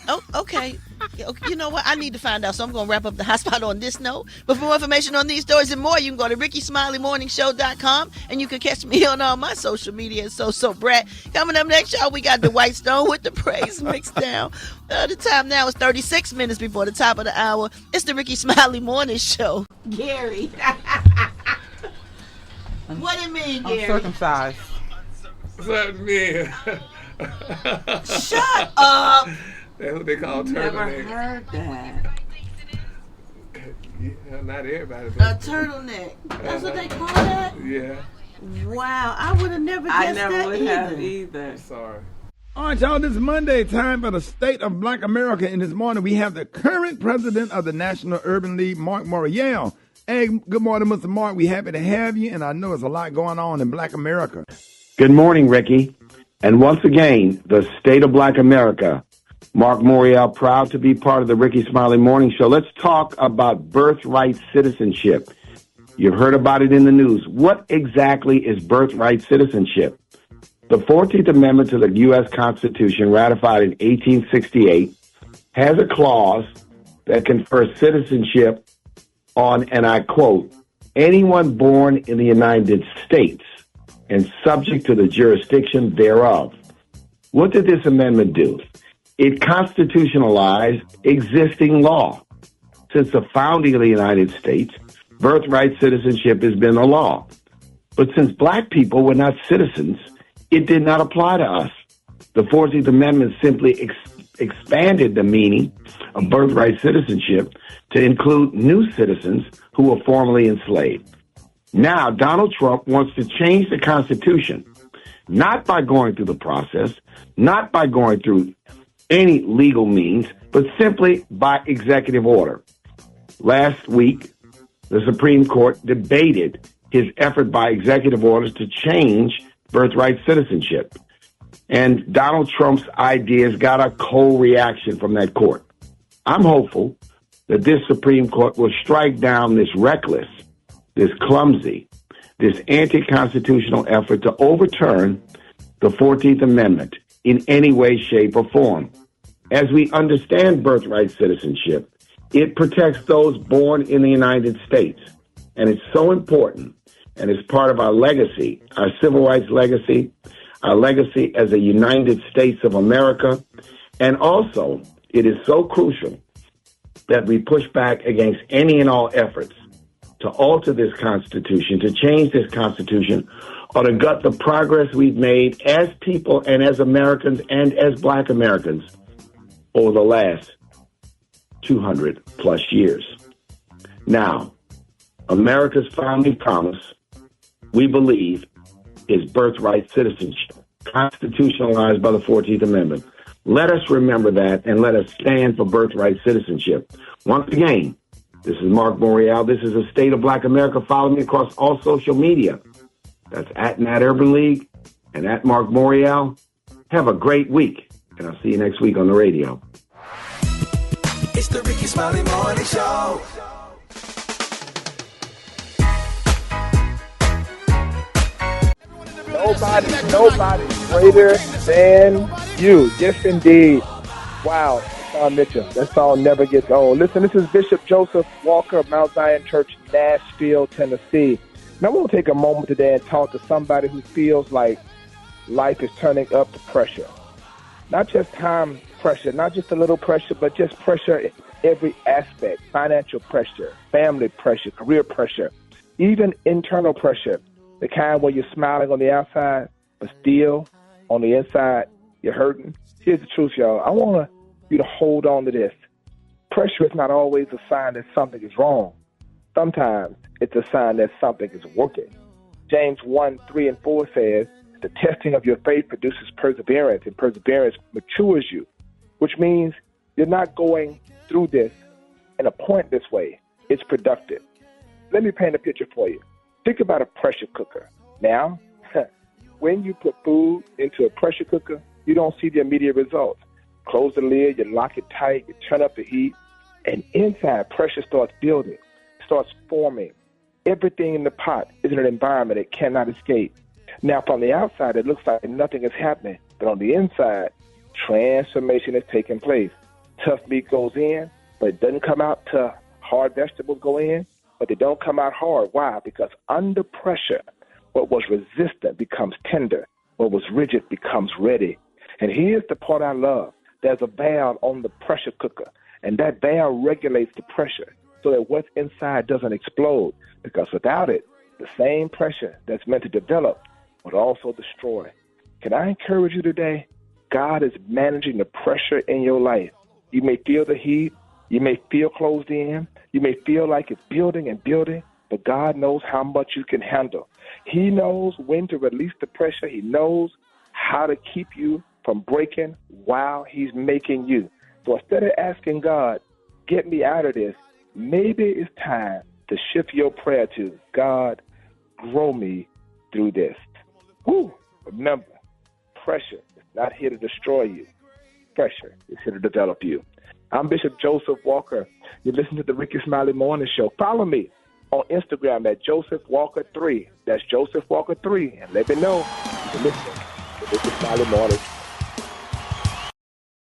Oh, okay. You know what? I need to find out, so I'm going to wrap up the hot spot on this note. But for more information on these stories and more, you can go to RickySmileyMorningShow.com, and you can catch me on all my social media. So Brat. Coming up next, y'all, we got the White Stone with the praise mixed down. The time now is 36 minutes before the top of the hour. It's the Rickey Smiley Morning Show. Gary. What do you mean, Gary? Uncircumcised. What's that mean? Shut up. That's what they call turtleneck. Never heard that. Yeah, not everybody. A turtleneck. That's what they call that? Yeah. Wow, I would have never guessed I never that would either. have either. Sorry. All right, y'all, this is Monday, time for the State of Black America. And this morning we have the current president of the National Urban League, Marc Morial. Hey, good morning, Mr. Marc. We're happy to have you, and I know there's a lot going on in Black America. Good morning, Ricky. And once again, the State of Black America. Marc Morial, proud to be part of the Rickey Smiley Morning Show. Let's talk about birthright citizenship. You've heard about it in the news. What exactly is birthright citizenship? The 14th Amendment to the U.S. Constitution, ratified in 1868, has a clause that confers citizenship on, and I quote, anyone born in the United States and subject to the jurisdiction thereof. What did this amendment do? It constitutionalized existing law. Since the founding of the United States, birthright citizenship has been a law. But since black people were not citizens, it did not apply to us. The 14th Amendment simply expanded the meaning of birthright citizenship to include new citizens who were formerly enslaved. Now, Donald Trump wants to change the Constitution, not by going through the process, not by going through any legal means, but simply by executive order. Last week, the Supreme Court debated his effort by executive orders to change birthright citizenship. And Donald Trump's ideas got a cold reaction from that court. I'm hopeful that this Supreme Court will strike down this reckless, this clumsy, this anti-constitutional effort to overturn the 14th Amendment in any way, shape, or form. As we understand birthright citizenship, it protects those born in the United States. And it's so important, and it's part of our legacy, our civil rights legacy, our legacy as a United States of America. And also, it is so crucial that we push back against any and all efforts to alter this Constitution, to change this Constitution, or to gut the progress we've made as people and as Americans and as black Americans over the last 200 plus years. Now, America's founding promise, we believe, is birthright citizenship, constitutionalized by the 14th Amendment. Let us remember that, and let us stand for birthright citizenship. Once again, this is Marc Morial. This is the State of Black America. Follow me across all social media. That's at Nat Urban League and at Marc Morial. Have a great week, and I'll see you next week on the radio. It's the Rickey Smiley Morning Show. Nobody greater than you. Yes, indeed. Wow. Mitchell. That song never gets old. Listen, this is Bishop Joseph Walker of Mount Zion Church, Nashville, Tennessee. And I want to take a moment today and talk to somebody who feels like life is turning up the pressure. Not just time pressure, not just a little pressure, but just pressure in every aspect. Financial pressure, family pressure, career pressure, even internal pressure. The kind where you're smiling on the outside, but still on the inside, you're hurting. Here's the truth, y'all. I want you to hold on to this. Pressure is not always a sign that something is wrong. Sometimes it's a sign that something is working. James 1:3-4 says, the testing of your faith produces perseverance, and perseverance matures you, which means You're not going through this in a pointless way. It's productive. Let me paint a picture for you. Think about a pressure cooker. Now, when you put food into a pressure cooker, you don't see the immediate results. Close the lid, you lock it tight, you turn up the heat, and inside pressure starts building, starts forming. Everything in the pot is in an environment it cannot escape. Now, from the outside, it looks like nothing is happening, but on the inside, transformation is taking place. Tough meat goes in, but it doesn't come out tough. Hard vegetables go in, but they don't come out hard. Why? Because under pressure, what was resistant becomes tender. What was rigid becomes ready. And here's the part I love. There's a valve on the pressure cooker, and that valve regulates the pressure so that what's inside doesn't explode, because without it, the same pressure that's meant to develop would also destroy. Can I encourage you today? God is managing the pressure in your life. You may feel the heat. You may feel closed in. You may feel like it's building and building, but God knows how much you can handle. He knows when to release the pressure. He knows how to keep you from breaking while he's making you. So instead of asking God, get me out of this, maybe it's time to shift your prayer to, God, grow me through this. Woo! Remember, pressure is not here to destroy you. Pressure is here to develop you. I'm Bishop Joseph Walker. You listen to the Rickey Smiley Morning Show. Follow me on Instagram at Joseph Walker 3. That's Joseph Walker 3. And let me know you're listening to the Rickey Smiley Morning Show.